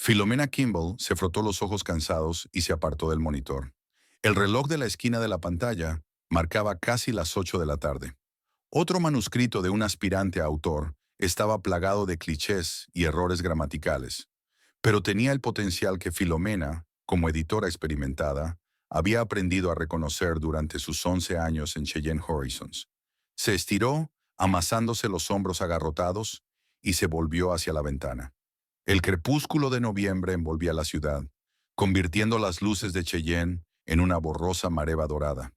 Filomena Kimball se frotó los ojos cansados y se apartó del monitor. El reloj de la esquina de la pantalla marcaba casi las 8 de la tarde. Otro manuscrito de un aspirante a autor estaba plagado de clichés y errores gramaticales, pero tenía el potencial que Filomena, como editora experimentada, había aprendido a reconocer durante sus 11 años en Cheyenne Horizons. Se estiró, amasándose los hombros agarrotados, y se volvió hacia la ventana. El crepúsculo de noviembre envolvía la ciudad, convirtiendo las luces de Cheyenne en una borrosa mareva dorada.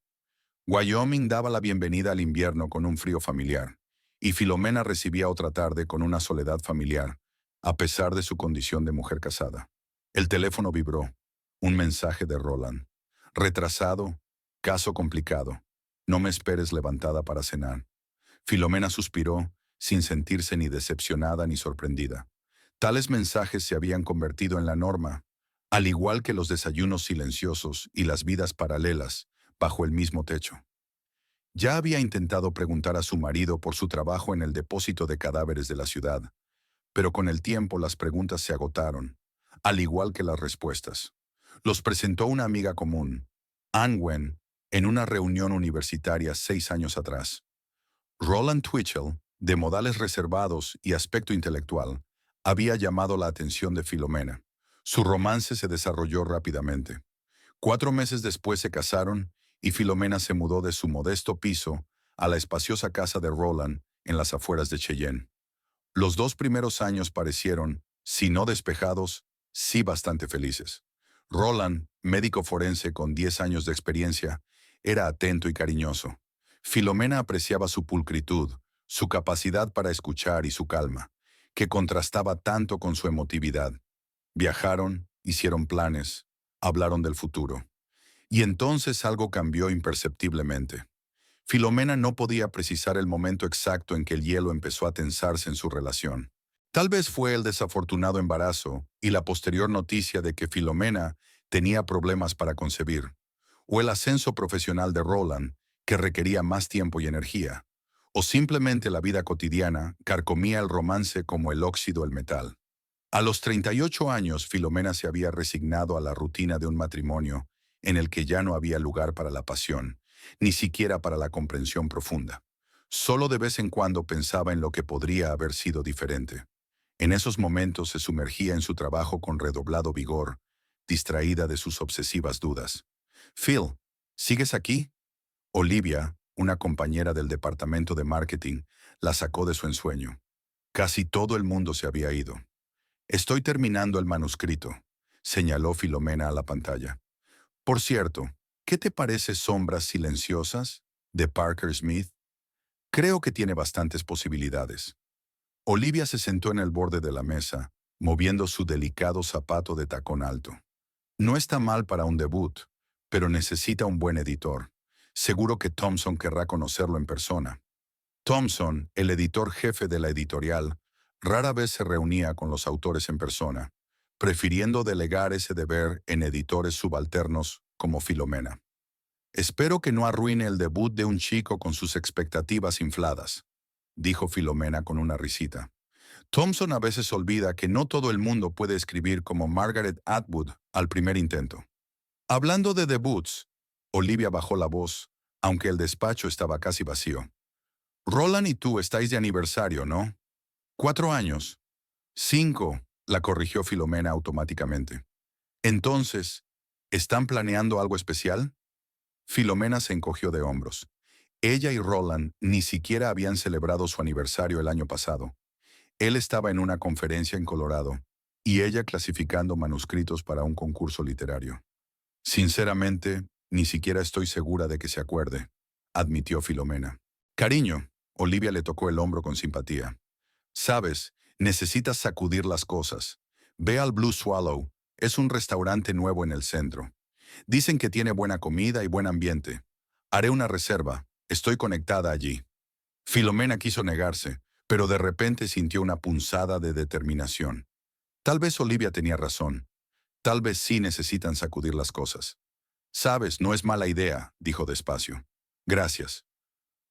Wyoming daba la bienvenida al invierno con un frío familiar, y Filomena recibía otra tarde con una soledad familiar, a pesar de su condición de mujer casada. El teléfono vibró. Un mensaje de Roland. Retrasado, caso complicado. No me esperes levantada para cenar. Filomena suspiró, sin sentirse ni decepcionada ni sorprendida. Tales mensajes se habían convertido en la norma, al igual que los desayunos silenciosos y las vidas paralelas, bajo el mismo techo. Ya había intentado preguntar a su marido por su trabajo en el depósito de cadáveres de la ciudad, pero con el tiempo las preguntas se agotaron, al igual que las respuestas. Los presentó una amiga común, Ann Wen, en una reunión universitaria 6 años atrás. Roland Twitchell, de modales reservados y aspecto intelectual, había llamado la atención de Filomena. Su romance se desarrolló rápidamente. 4 meses después se casaron y Filomena se mudó de su modesto piso a la espaciosa casa de Roland en las afueras de Cheyenne. Los 2 primeros años parecieron, si no despejados, sí bastante felices. Roland, médico forense con 10 años de experiencia, era atento y cariñoso. Filomena apreciaba su pulcritud, su capacidad para escuchar y su calma, que contrastaba tanto con su emotividad. Viajaron, hicieron planes, hablaron del futuro. Y entonces algo cambió imperceptiblemente. Filomena no podía precisar el momento exacto en que el hielo empezó a tensarse en su relación. Tal vez fue el desafortunado embarazo y la posterior noticia de que Filomena tenía problemas para concebir, o el ascenso profesional de Roland, que requería más tiempo y energía, o simplemente la vida cotidiana carcomía el romance como el óxido el metal. A los 38 años, Filomena se había resignado a la rutina de un matrimonio en el que ya no había lugar para la pasión, ni siquiera para la comprensión profunda. Solo de vez en cuando pensaba en lo que podría haber sido diferente. En esos momentos se sumergía en su trabajo con redoblado vigor, distraída de sus obsesivas dudas. «Phil, ¿sigues aquí?» Olivia, una compañera del departamento de marketing, la sacó de su ensueño. Casi todo el mundo se había ido. «Estoy terminando el manuscrito», señaló Filomena a la pantalla. «Por cierto, ¿qué te parece Sombras Silenciosas, de Parker Smith? Creo que tiene bastantes posibilidades». Olivia se sentó en el borde de la mesa, moviendo su delicado zapato de tacón alto. «No está mal para un debut, pero necesita un buen editor. Seguro que Thompson querrá conocerlo en persona». Thompson, el editor jefe de la editorial, rara vez se reunía con los autores en persona, prefiriendo delegar ese deber en editores subalternos como Filomena. «Espero que no arruine el debut de un chico con sus expectativas infladas», dijo Filomena con una risita. Thompson a veces olvida que no todo el mundo puede escribir como Margaret Atwood al primer intento. Hablando de debuts, Olivia bajó la voz, aunque el despacho estaba casi vacío. «Roland y tú estáis de aniversario, ¿no?» «4 años». «5», la corrigió Filomena automáticamente. «Entonces, ¿están planeando algo especial?» Filomena se encogió de hombros. Ella y Roland ni siquiera habían celebrado su aniversario el año pasado. Él estaba en una conferencia en Colorado, y ella clasificando manuscritos para un concurso literario. «Sinceramente, ni siquiera estoy segura de que se acuerde», admitió Filomena. «Cariño», Olivia le tocó el hombro con simpatía. «Sabes, necesitas sacudir las cosas. Ve al Blue Swallow, es un restaurante nuevo en el centro. Dicen que tiene buena comida y buen ambiente. Haré una reserva, estoy conectada allí». Filomena quiso negarse, pero de repente sintió una punzada de determinación. Tal vez Olivia tenía razón. Tal vez sí necesitan sacudir las cosas. «Sabes, no es mala idea», dijo despacio. «Gracias».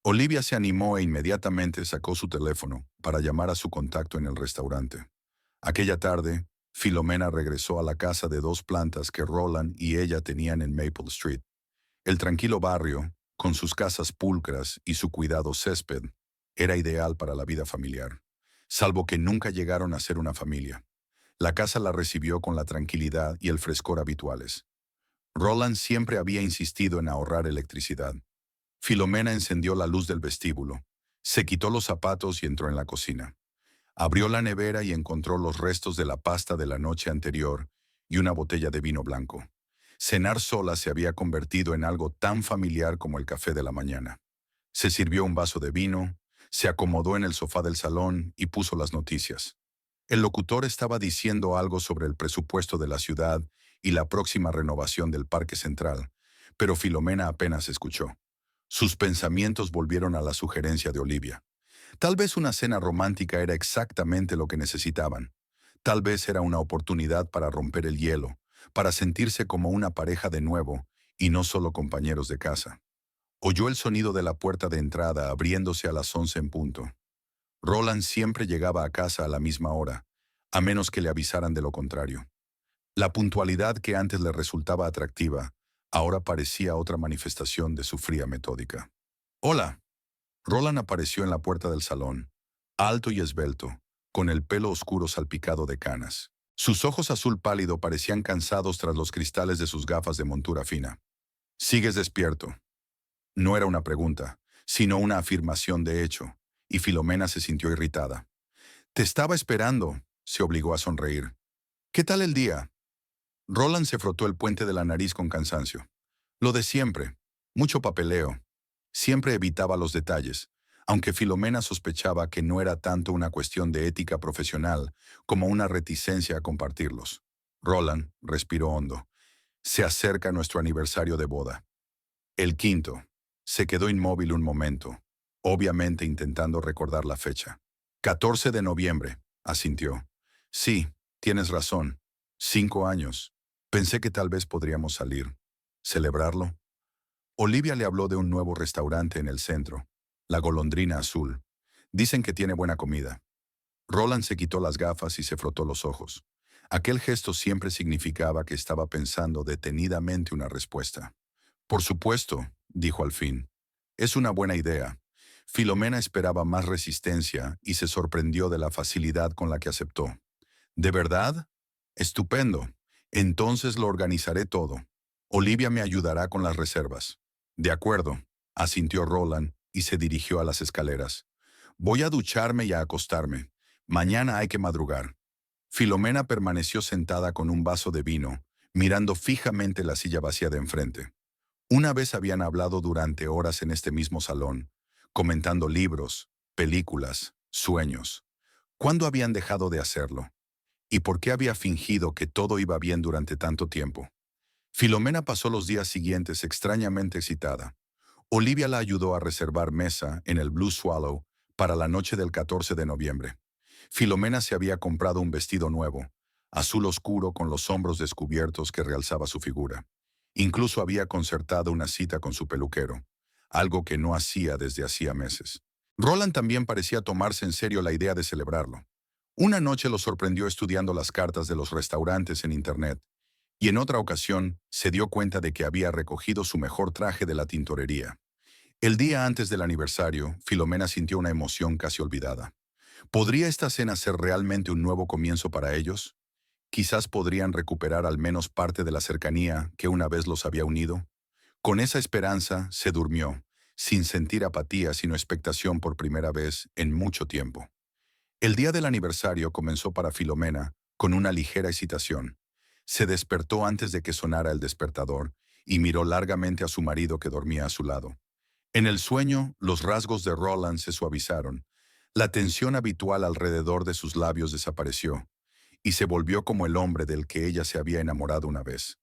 Olivia se animó e inmediatamente sacó su teléfono para llamar a su contacto en el restaurante. Aquella tarde, Filomena regresó a la casa de 2 plantas que Roland y ella tenían en Maple Street. El tranquilo barrio, con sus casas pulcras y su cuidado césped, era ideal para la vida familiar, salvo que nunca llegaron a ser una familia. La casa la recibió con la tranquilidad y el frescor habituales. Roland siempre había insistido en ahorrar electricidad. Filomena encendió la luz del vestíbulo, se quitó los zapatos y entró en la cocina. Abrió la nevera y encontró los restos de la pasta de la noche anterior y una botella de vino blanco. Cenar sola se había convertido en algo tan familiar como el café de la mañana. Se sirvió un vaso de vino, se acomodó en el sofá del salón y puso las noticias. El locutor estaba diciendo algo sobre el presupuesto de la ciudad y la próxima renovación del Parque Central, pero Filomena apenas escuchó. Sus pensamientos volvieron a la sugerencia de Olivia. Tal vez una cena romántica era exactamente lo que necesitaban. Tal vez era una oportunidad para romper el hielo, para sentirse como una pareja de nuevo y no solo compañeros de casa. Oyó el sonido de la puerta de entrada abriéndose a las 11 en punto. Roland siempre llegaba a casa a la misma hora, a menos que le avisaran de lo contrario. La puntualidad que antes le resultaba atractiva, ahora parecía otra manifestación de su fría metódica. «Hola». Roland apareció en la puerta del salón, alto y esbelto, con el pelo oscuro salpicado de canas. Sus ojos azul pálido parecían cansados tras los cristales de sus gafas de montura fina. «¿Sigues despierto?». No era una pregunta, sino una afirmación de hecho, y Filomena se sintió irritada. «Te estaba esperando», se obligó a sonreír. «¿Qué tal el día?». Roland se frotó el puente de la nariz con cansancio. Lo de siempre, mucho papeleo. Siempre evitaba los detalles, aunque Filomena sospechaba que no era tanto una cuestión de ética profesional como una reticencia a compartirlos. Roland respiró hondo. «Se acerca nuestro aniversario de boda». El quinto. Se quedó inmóvil un momento, obviamente intentando recordar la fecha. 14 de noviembre, asintió. «Sí, tienes razón. 5 años. Pensé que tal vez podríamos salir. ¿Celebrarlo?». Olivia le habló de un nuevo restaurante en el centro, La Golondrina Azul. Dicen que tiene buena comida. Roland se quitó las gafas y se frotó los ojos. Aquel gesto siempre significaba que estaba pensando detenidamente una respuesta. «Por supuesto», dijo al fin. «Es una buena idea». Filomena esperaba más resistencia y se sorprendió de la facilidad con la que aceptó. «¿De verdad? Estupendo. Entonces lo organizaré todo. Olivia me ayudará con las reservas». «De acuerdo», asintió Roland y se dirigió a las escaleras. «Voy a ducharme y a acostarme. Mañana hay que madrugar». Filomena permaneció sentada con un vaso de vino, mirando fijamente la silla vacía de enfrente. Una vez habían hablado durante horas en este mismo salón, comentando libros, películas, sueños. ¿Cuándo habían dejado de hacerlo? ¿Y por qué había fingido que todo iba bien durante tanto tiempo? Filomena pasó los días siguientes extrañamente excitada. Olivia la ayudó a reservar mesa en el Blue Swallow para la noche del 14 de noviembre. Filomena se había comprado un vestido nuevo, azul oscuro con los hombros descubiertos que realzaba su figura. Incluso había concertado una cita con su peluquero, algo que no hacía desde hacía meses. Roland también parecía tomarse en serio la idea de celebrarlo. Una noche lo sorprendió estudiando las cartas de los restaurantes en Internet, y en otra ocasión se dio cuenta de que había recogido su mejor traje de la tintorería. El día antes del aniversario, Filomena sintió una emoción casi olvidada. ¿Podría esta cena ser realmente un nuevo comienzo para ellos? Quizás podrían recuperar al menos parte de la cercanía que una vez los había unido. Con esa esperanza se durmió, sin sentir apatía sino expectación por primera vez en mucho tiempo. El día del aniversario comenzó para Filomena con una ligera excitación. Se despertó antes de que sonara el despertador y miró largamente a su marido que dormía a su lado. En el sueño, los rasgos de Roland se suavizaron. La tensión habitual alrededor de sus labios desapareció, y se volvió como el hombre del que ella se había enamorado una vez.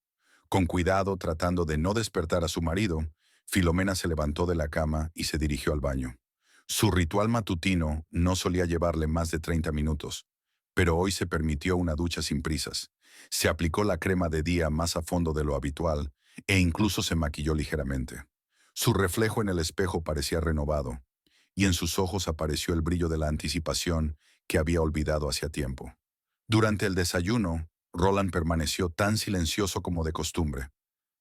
Con cuidado, tratando de no despertar a su marido, Filomena se levantó de la cama y se dirigió al baño. Su ritual matutino no solía llevarle más de 30 minutos, pero hoy se permitió una ducha sin prisas. Se aplicó la crema de día más a fondo de lo habitual e incluso se maquilló ligeramente. Su reflejo en el espejo parecía renovado, y en sus ojos apareció el brillo de la anticipación que había olvidado hacía tiempo. Durante el desayuno, Roland permaneció tan silencioso como de costumbre,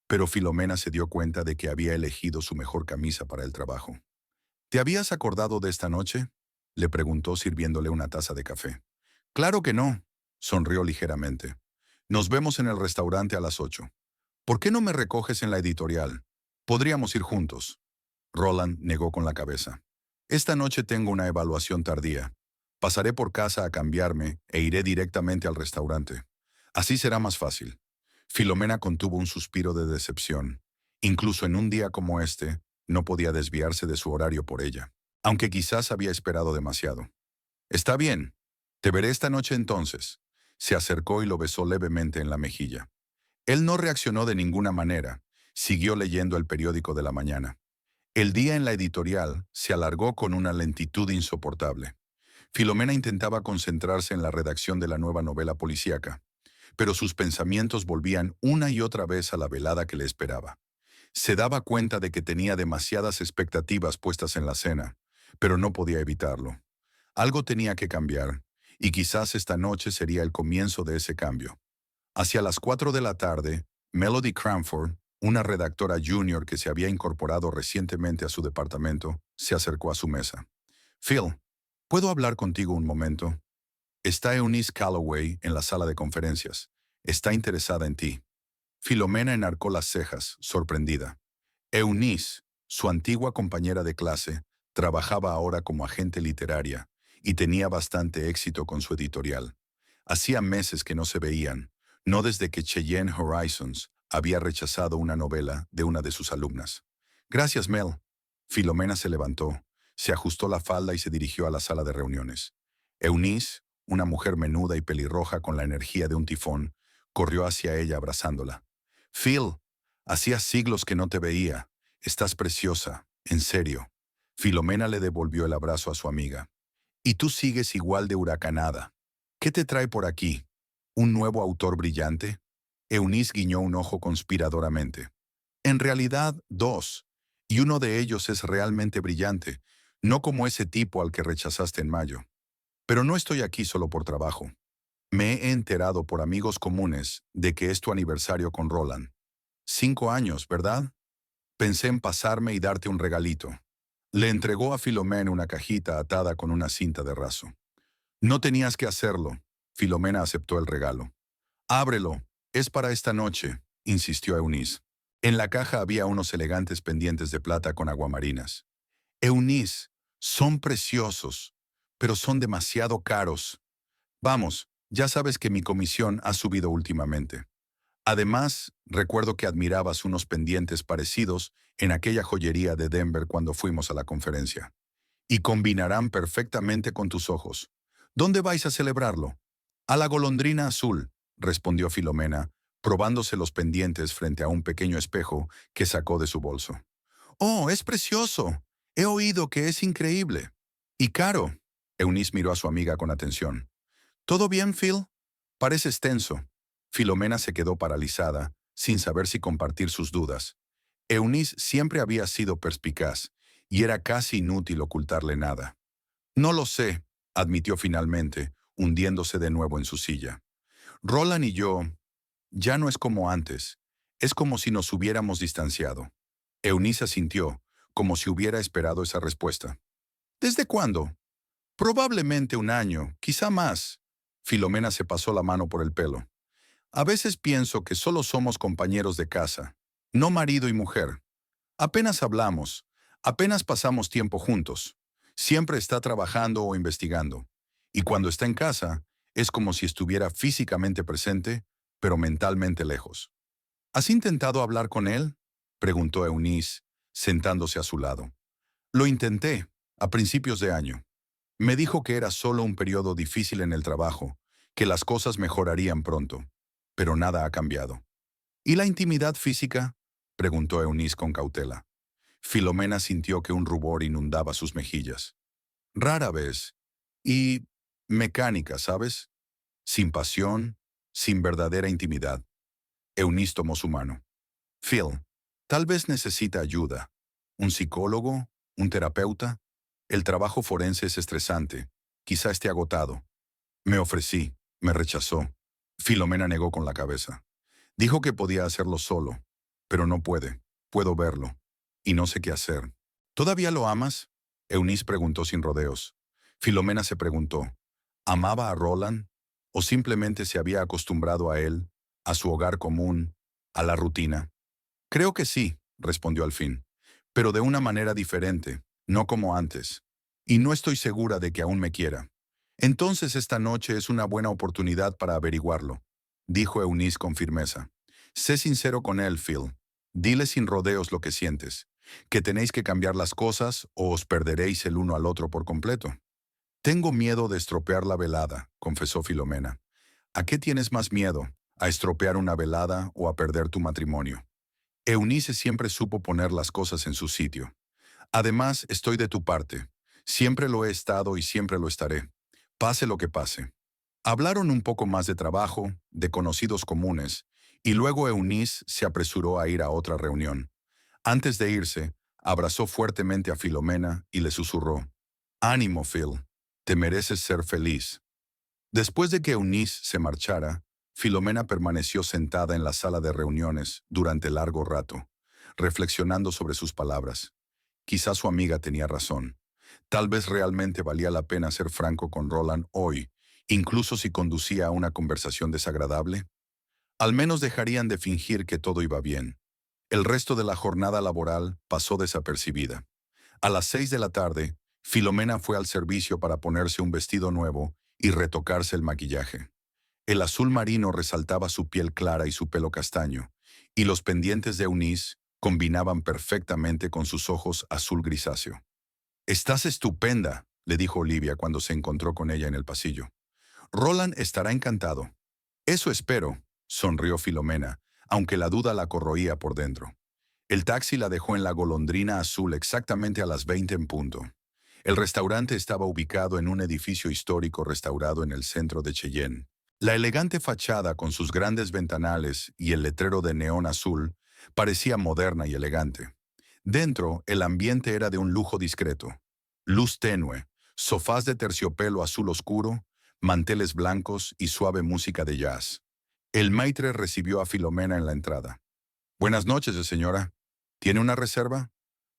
pero Filomena se dio cuenta de que había elegido su mejor camisa para el trabajo. ¿Te habías acordado de esta noche?, le preguntó sirviéndole una taza de café. Claro que no, sonrió ligeramente. Nos vemos en el restaurante a las 8. ¿Por qué no me recoges en la editorial? Podríamos ir juntos. Roland negó con la cabeza. Esta noche tengo una evaluación tardía. Pasaré por casa a cambiarme e iré directamente al restaurante. Así será más fácil. Filomena contuvo un suspiro de decepción. Incluso en un día como este, no podía desviarse de su horario por ella, aunque quizás había esperado demasiado. Está bien. Te veré esta noche entonces. Se acercó y lo besó levemente en la mejilla. Él no reaccionó de ninguna manera. Siguió leyendo el periódico de la mañana. El día en la editorial se alargó con una lentitud insoportable. Filomena intentaba concentrarse en la redacción de la nueva novela policíaca, pero sus pensamientos volvían una y otra vez a la velada que le esperaba. Se daba cuenta de que tenía demasiadas expectativas puestas en la cena, pero no podía evitarlo. Algo tenía que cambiar, y quizás esta noche sería el comienzo de ese cambio. Hacia las 4 de la tarde, Melody Cranford, una redactora junior que se había incorporado recientemente a su departamento, se acercó a su mesa. Phil, ¿puedo hablar contigo un momento? Está Eunice Calloway en la sala de conferencias. Está interesada en ti. Filomena enarcó las cejas, sorprendida. Eunice, su antigua compañera de clase, trabajaba ahora como agente literaria y tenía bastante éxito con su editorial. Hacía meses que no se veían, no desde que Cheyenne Horizons había rechazado una novela de una de sus alumnas. Gracias, Mel. Filomena se levantó, se ajustó la falda y se dirigió a la sala de reuniones. Eunice, una mujer menuda y pelirroja con la energía de un tifón, corrió hacia ella abrazándola. Phil, hacía siglos que no te veía. Estás preciosa, en serio. Filomena le devolvió el abrazo a su amiga. Y tú sigues igual de huracanada. ¿Qué te trae por aquí? ¿Un nuevo autor brillante? Eunice guiñó un ojo conspiradoramente. En realidad, dos. Y uno de ellos es realmente brillante, no como ese tipo al que rechazaste en mayo. Pero no estoy aquí solo por trabajo. Me he enterado por amigos comunes de que es tu aniversario con Roland. 5 años, ¿verdad? Pensé en pasarme y darte un regalito. Le entregó a Filomena una cajita atada con una cinta de raso. No tenías que hacerlo. Filomena aceptó el regalo. Ábrelo. Es para esta noche, insistió Eunice. En la caja había unos elegantes pendientes de plata con aguamarinas. Eunice, son preciosos, pero son demasiado caros. Vamos, ya sabes que mi comisión ha subido últimamente. Además, recuerdo que admirabas unos pendientes parecidos en aquella joyería de Denver cuando fuimos a la conferencia. Y combinarán perfectamente con tus ojos. ¿Dónde vais a celebrarlo? A la Golondrina Azul, respondió Filomena, probándose los pendientes frente a un pequeño espejo que sacó de su bolso. ¡Oh, es precioso! He oído que es increíble. Y caro. Eunice miró a su amiga con atención. ¿Todo bien, Phil? Pareces tenso. Filomena se quedó paralizada, sin saber si compartir sus dudas. Eunice siempre había sido perspicaz, y era casi inútil ocultarle nada. No lo sé, admitió finalmente, hundiéndose de nuevo en su silla. Roland y yo, ya no es como antes. Es como si nos hubiéramos distanciado. Eunice asintió, como si hubiera esperado esa respuesta. ¿Desde cuándo? Probablemente un año, quizá más. Filomena se pasó la mano por el pelo. A veces pienso que solo somos compañeros de casa, no marido y mujer. Apenas hablamos, apenas pasamos tiempo juntos. Siempre está trabajando o investigando. Y cuando está en casa, es como si estuviera físicamente presente, pero mentalmente lejos. ¿Has intentado hablar con él?, preguntó Eunice, sentándose a su lado. Lo intenté, a principios de año. Me dijo que era solo un periodo difícil en el trabajo, que las cosas mejorarían pronto. Pero nada ha cambiado. ¿Y la intimidad física?, preguntó Eunice con cautela. Filomena sintió que un rubor inundaba sus mejillas. Rara vez. Y mecánica, ¿sabes? Sin pasión, sin verdadera intimidad. Eunice tomó su mano. Phil, tal vez necesita ayuda. ¿Un psicólogo? ¿Un terapeuta? El trabajo forense es estresante. Quizá esté agotado. Me ofrecí. Me rechazó. Filomena negó con la cabeza. Dijo que podía hacerlo solo, pero no puede. Puedo verlo. Y no sé qué hacer. ¿Todavía lo amas? Eunice preguntó sin rodeos. Filomena se preguntó, ¿amaba a Roland? ¿O simplemente se había acostumbrado a él, a su hogar común, a la rutina? Creo que sí, respondió al fin, pero de una manera diferente, no como antes. Y no estoy segura de que aún me quiera. Entonces esta noche es una buena oportunidad para averiguarlo, dijo Eunice con firmeza. Sé sincero con él, Phil. Dile sin rodeos lo que sientes, que tenéis que cambiar las cosas o os perderéis el uno al otro por completo. Tengo miedo de estropear la velada, confesó Filomena. ¿A qué tienes más miedo? ¿A estropear una velada o a perder tu matrimonio? Eunice siempre supo poner las cosas en su sitio. Además, estoy de tu parte. Siempre lo he estado y siempre lo estaré. Pase lo que pase. Hablaron un poco más de trabajo, de conocidos comunes, y luego Eunice se apresuró a ir a otra reunión. Antes de irse, abrazó fuertemente a Filomena y le susurró, «Ánimo, Phil. Te mereces ser feliz». Después de que Eunice se marchara, Filomena permaneció sentada en la sala de reuniones durante largo rato, reflexionando sobre sus palabras. Quizás su amiga tenía razón. Tal vez realmente valía la pena ser franco con Roland hoy, incluso si conducía a una conversación desagradable. Al menos dejarían de fingir que todo iba bien. El resto de la jornada laboral pasó desapercibida. A las 6 de la tarde, Filomena fue al servicio para ponerse un vestido nuevo y retocarse el maquillaje. El azul marino resaltaba su piel clara y su pelo castaño, y los pendientes de Eunice combinaban perfectamente con sus ojos azul grisáceo. «Estás estupenda», le dijo Olivia cuando se encontró con ella en el pasillo. «Roland estará encantado». «Eso espero», sonrió Filomena, aunque la duda la corroía por dentro. El taxi la dejó en la Golondrina Azul exactamente a las 20 en punto. El restaurante estaba ubicado en un edificio histórico restaurado en el centro de Cheyenne. La elegante fachada con sus grandes ventanales y el letrero de neón azul parecía moderna y elegante. Dentro, el ambiente era de un lujo discreto. Luz tenue, sofás de terciopelo azul oscuro, manteles blancos y suave música de jazz. El maitre recibió a Filomena en la entrada. «Buenas noches, señora. ¿Tiene una reserva?»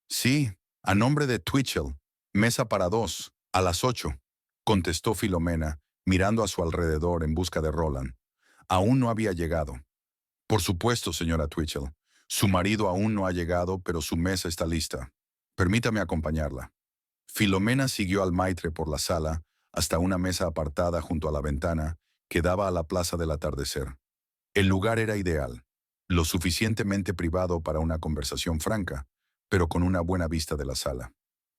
«Sí, a nombre de Twitchell. Mesa para dos, a las 8», contestó Filomena, mirando a su alrededor en busca de Roland. Aún no había llegado. «Por supuesto, señora Twitchell. Su marido aún no ha llegado, pero su mesa está lista. Permítame acompañarla». Filomena siguió al maitre por la sala hasta una mesa apartada junto a la ventana que daba a la plaza del atardecer. El lugar era ideal, lo suficientemente privado para una conversación franca, pero con una buena vista de la sala.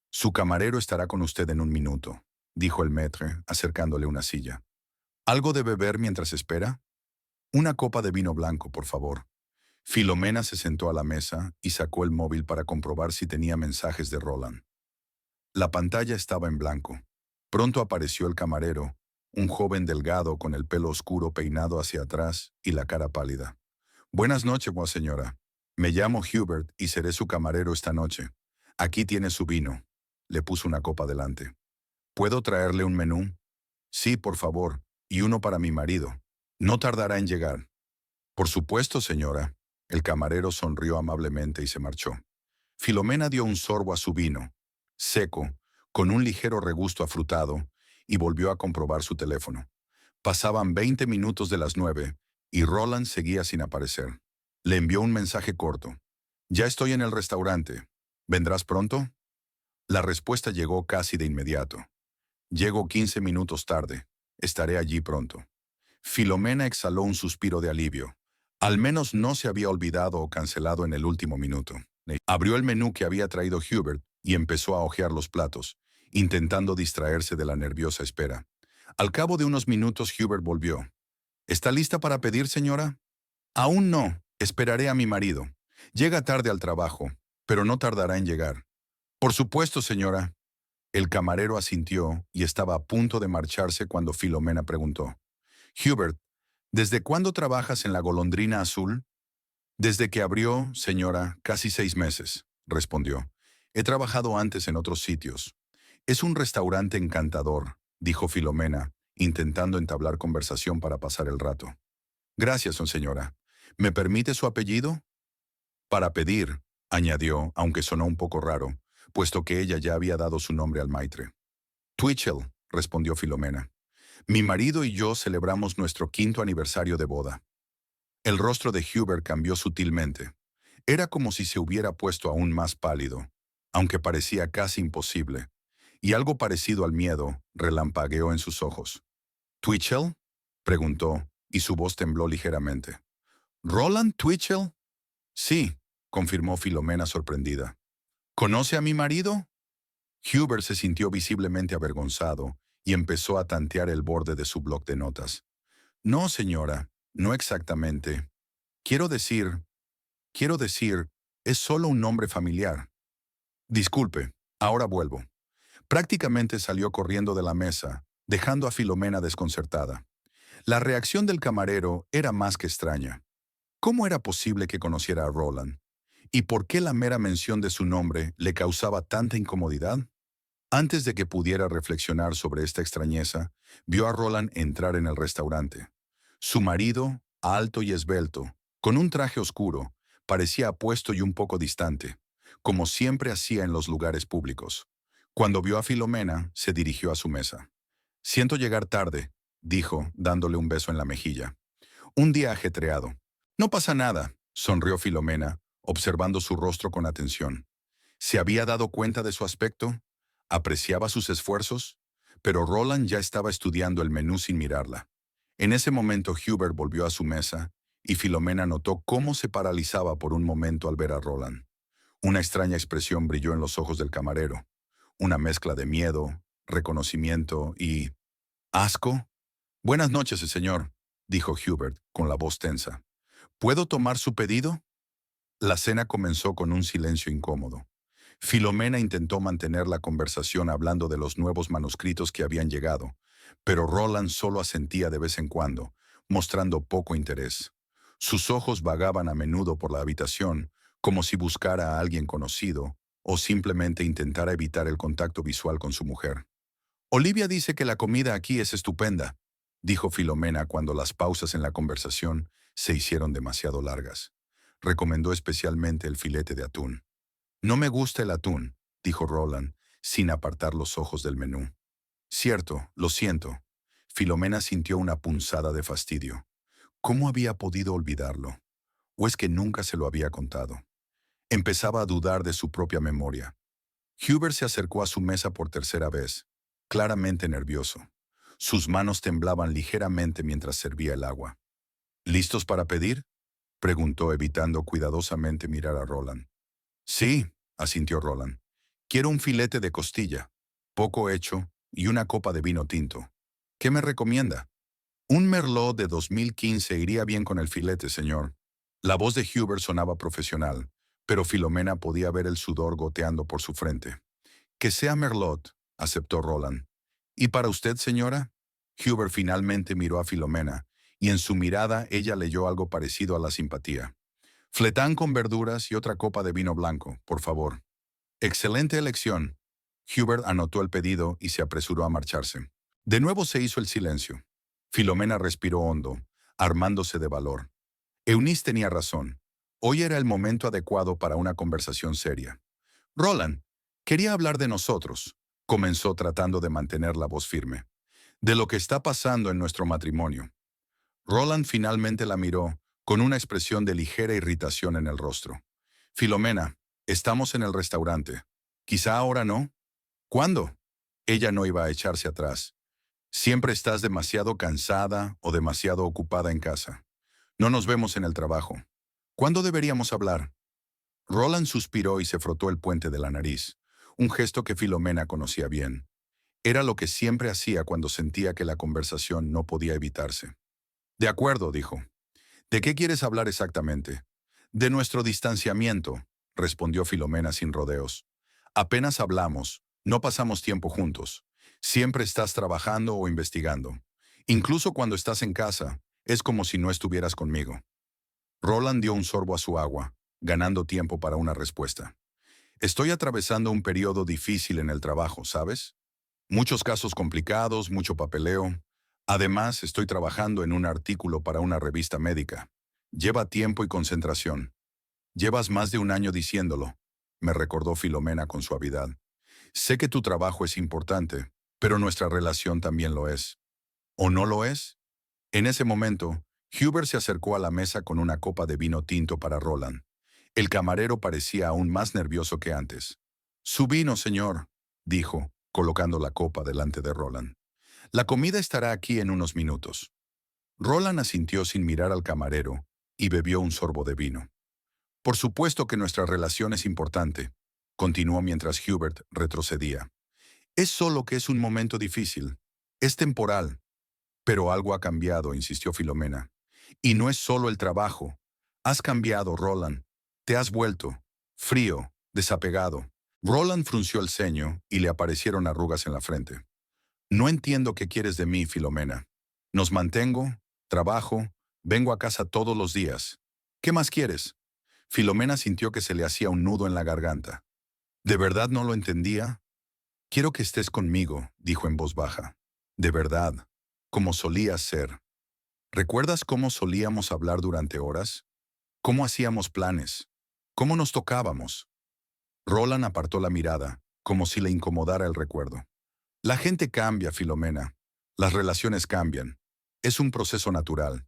«Su camarero estará con usted en un minuto», dijo el maître, acercándole una silla. «¿Algo de beber mientras espera?» «Una copa de vino blanco, por favor». Filomena se sentó a la mesa y sacó el móvil para comprobar si tenía mensajes de Roland. La pantalla estaba en blanco. Pronto apareció el camarero, un joven delgado con el pelo oscuro peinado hacia atrás y la cara pálida. «Buenas noches, buena señora. Me llamo Hubert y seré su camarero esta noche. Aquí tiene su vino». Le puso una copa delante. «¿Puedo traerle un menú?» «Sí, por favor, y uno para mi marido. No tardará en llegar». «Por supuesto, señora». El camarero sonrió amablemente y se marchó. Filomena dio un sorbo a su vino, seco, con un ligero regusto afrutado, y volvió a comprobar su teléfono. Pasaban 20 minutos de las 9 y Roland seguía sin aparecer. Le envió un mensaje corto. «Ya estoy en el restaurante. ¿Vendrás pronto?» La respuesta llegó casi de inmediato. «Llego 15 minutos tarde. Estaré allí pronto». Filomena exhaló un suspiro de alivio. Al menos no se había olvidado o cancelado en el último minuto. Abrió el menú que había traído Hubert y empezó a hojear los platos, intentando distraerse de la nerviosa espera. Al cabo de unos minutos Hubert volvió. «¿Está lista para pedir, señora?» «Aún no. Esperaré a mi marido. Llega tarde al trabajo, pero no tardará en llegar». «Por supuesto, señora». El camarero asintió y estaba a punto de marcharse cuando Filomena preguntó. «Hubert, ¿desde cuándo trabajas en la Golondrina Azul?» «Desde que abrió, señora, casi 6 meses», respondió. «He trabajado antes en otros sitios». «Es un restaurante encantador», dijo Filomena, intentando entablar conversación para pasar el rato. Gracias, señora. ¿Me permite su apellido? Para pedir, añadió, aunque sonó un poco raro, puesto que ella ya había dado su nombre al maitre. Twitchell, respondió Filomena. Mi marido y yo celebramos nuestro 5º aniversario de boda. El rostro de Hubert cambió sutilmente. Era como si se hubiera puesto aún más pálido, aunque parecía casi imposible, y algo parecido al miedo relampagueó en sus ojos. ¿Twitchell? Preguntó, y su voz tembló ligeramente. ¿Roland Twitchell? Sí, confirmó Filomena sorprendida. ¿Conoce a mi marido? Hubert se sintió visiblemente avergonzado y empezó a tantear el borde de su bloc de notas. No, señora, no exactamente. Quiero decir, es solo un nombre familiar. Disculpe, ahora vuelvo. Prácticamente salió corriendo de la mesa, dejando a Filomena desconcertada. La reacción del camarero era más que extraña. ¿Cómo era posible que conociera a Roland? ¿Y por qué la mera mención de su nombre le causaba tanta incomodidad? Antes de que pudiera reflexionar sobre esta extrañeza, vio a Roland entrar en el restaurante. Su marido, alto y esbelto, con un traje oscuro, parecía apuesto y un poco distante, como siempre hacía en los lugares públicos. Cuando vio a Filomena, se dirigió a su mesa. «Siento llegar tarde», dijo, dándole un beso en la mejilla. «Un día ajetreado». «No pasa nada», sonrió Filomena, observando su rostro con atención. ¿Se había dado cuenta de su aspecto? ¿Apreciaba sus esfuerzos? Pero Roland ya estaba estudiando el menú sin mirarla. En ese momento Hubert volvió a su mesa y Filomena notó cómo se paralizaba por un momento al ver a Roland. Una extraña expresión brilló en los ojos del camarero. Una mezcla de miedo, reconocimiento y... ¿asco? «Buenas noches, señor», dijo Hubert, con la voz tensa. «¿Puedo tomar su pedido?» La cena comenzó con un silencio incómodo. Filomena intentó mantener la conversación hablando de los nuevos manuscritos que habían llegado, pero Roland solo asentía de vez en cuando, mostrando poco interés. Sus ojos vagaban a menudo por la habitación, como si buscara a alguien conocido, o simplemente intentara evitar el contacto visual con su mujer. «Olivia dice que la comida aquí es estupenda», dijo Filomena cuando las pausas en la conversación se hicieron demasiado largas. Recomendó especialmente el filete de atún. «No me gusta el atún», dijo Roland, sin apartar los ojos del menú. «Cierto, lo siento». Filomena sintió una punzada de fastidio. ¿Cómo había podido olvidarlo? ¿O es que nunca se lo había contado? Empezaba a dudar de su propia memoria. Hubert se acercó a su mesa por tercera vez, claramente nervioso. Sus manos temblaban ligeramente mientras servía el agua. «¿Listos para pedir?», preguntó, evitando cuidadosamente mirar a Roland. «Sí», asintió Roland. «Quiero un filete de costilla, poco hecho, y una copa de vino tinto. ¿Qué me recomienda?» «Un Merlot de 2015 iría bien con el filete, señor». La voz de Hubert sonaba profesional, pero Filomena podía ver el sudor goteando por su frente. «Que sea Merlot», aceptó Roland. «¿Y para usted, señora?» Hubert finalmente miró a Filomena, y en su mirada ella leyó algo parecido a la simpatía. «Fletán con verduras y otra copa de vino blanco, por favor». «Excelente elección». Hubert anotó el pedido y se apresuró a marcharse. De nuevo se hizo el silencio. Filomena respiró hondo, armándose de valor. Eunice tenía razón. Hoy era el momento adecuado para una conversación seria. «Roland, quería hablar de nosotros», comenzó tratando de mantener la voz firme. «De lo que está pasando en nuestro matrimonio». Roland finalmente la miró, con una expresión de ligera irritación en el rostro. «Filomena, estamos en el restaurante. ¿Quizá ahora no?» «¿Cuándo?» Ella no iba a echarse atrás. «Siempre estás demasiado cansada o demasiado ocupada en casa. No nos vemos en el trabajo. ¿Cuándo deberíamos hablar?» Roland suspiró y se frotó el puente de la nariz, un gesto que Filomena conocía bien. Era lo que siempre hacía cuando sentía que la conversación no podía evitarse. «De acuerdo», dijo. «¿De qué quieres hablar exactamente?» «De nuestro distanciamiento», respondió Filomena sin rodeos. «Apenas hablamos, no pasamos tiempo juntos. Siempre estás trabajando o investigando. Incluso cuando estás en casa, es como si no estuvieras conmigo». Roland dio un sorbo a su agua, ganando tiempo para una respuesta. «Estoy atravesando un periodo difícil en el trabajo, ¿sabes? Muchos casos complicados, mucho papeleo. Además, estoy trabajando en un artículo para una revista médica. Lleva tiempo y concentración. Llevas más de un año diciéndolo, me recordó Filomena con suavidad. Sé que tu trabajo es importante, pero nuestra relación también lo es. ¿O no lo es? En ese momento, Hubert se acercó a la mesa con una copa de vino tinto para Roland. El camarero parecía aún más nervioso que antes. Su vino, señor, dijo, colocando la copa delante de Roland. La comida estará aquí en unos minutos. Roland asintió sin mirar al camarero y bebió un sorbo de vino. Por supuesto que nuestra relación es importante, continuó mientras Hubert retrocedía. Es solo que es un momento difícil. Es temporal. Pero algo ha cambiado, insistió Filomena. Y no es solo el trabajo. Has cambiado, Roland. Te has vuelto frío, desapegado. Roland frunció el ceño y le aparecieron arrugas en la frente. No entiendo qué quieres de mí, Filomena. Nos mantengo, trabajo, vengo a casa todos los días. ¿Qué más quieres? Filomena sintió que se le hacía un nudo en la garganta. ¿De verdad no lo entendía? Quiero que estés conmigo, dijo en voz baja. De verdad, como solías ser. ¿Recuerdas cómo solíamos hablar durante horas? ¿Cómo hacíamos planes? ¿Cómo nos tocábamos? Roland apartó la mirada, como si le incomodara el recuerdo. La gente cambia, Filomena. Las relaciones cambian. Es un proceso natural.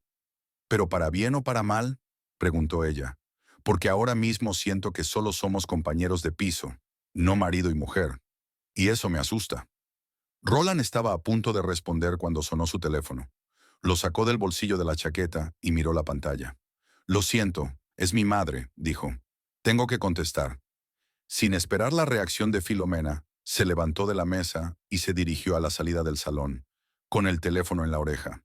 ¿Pero para bien o para mal? Preguntó ella. Porque ahora mismo siento que solo somos compañeros de piso, no marido y mujer. Y eso me asusta. Roland estaba a punto de responder cuando sonó su teléfono. Lo sacó del bolsillo de la chaqueta y miró la pantalla. Lo siento, es mi madre, dijo. Tengo que contestar. Sin esperar la reacción de Filomena, se levantó de la mesa y se dirigió a la salida del salón, con el teléfono en la oreja.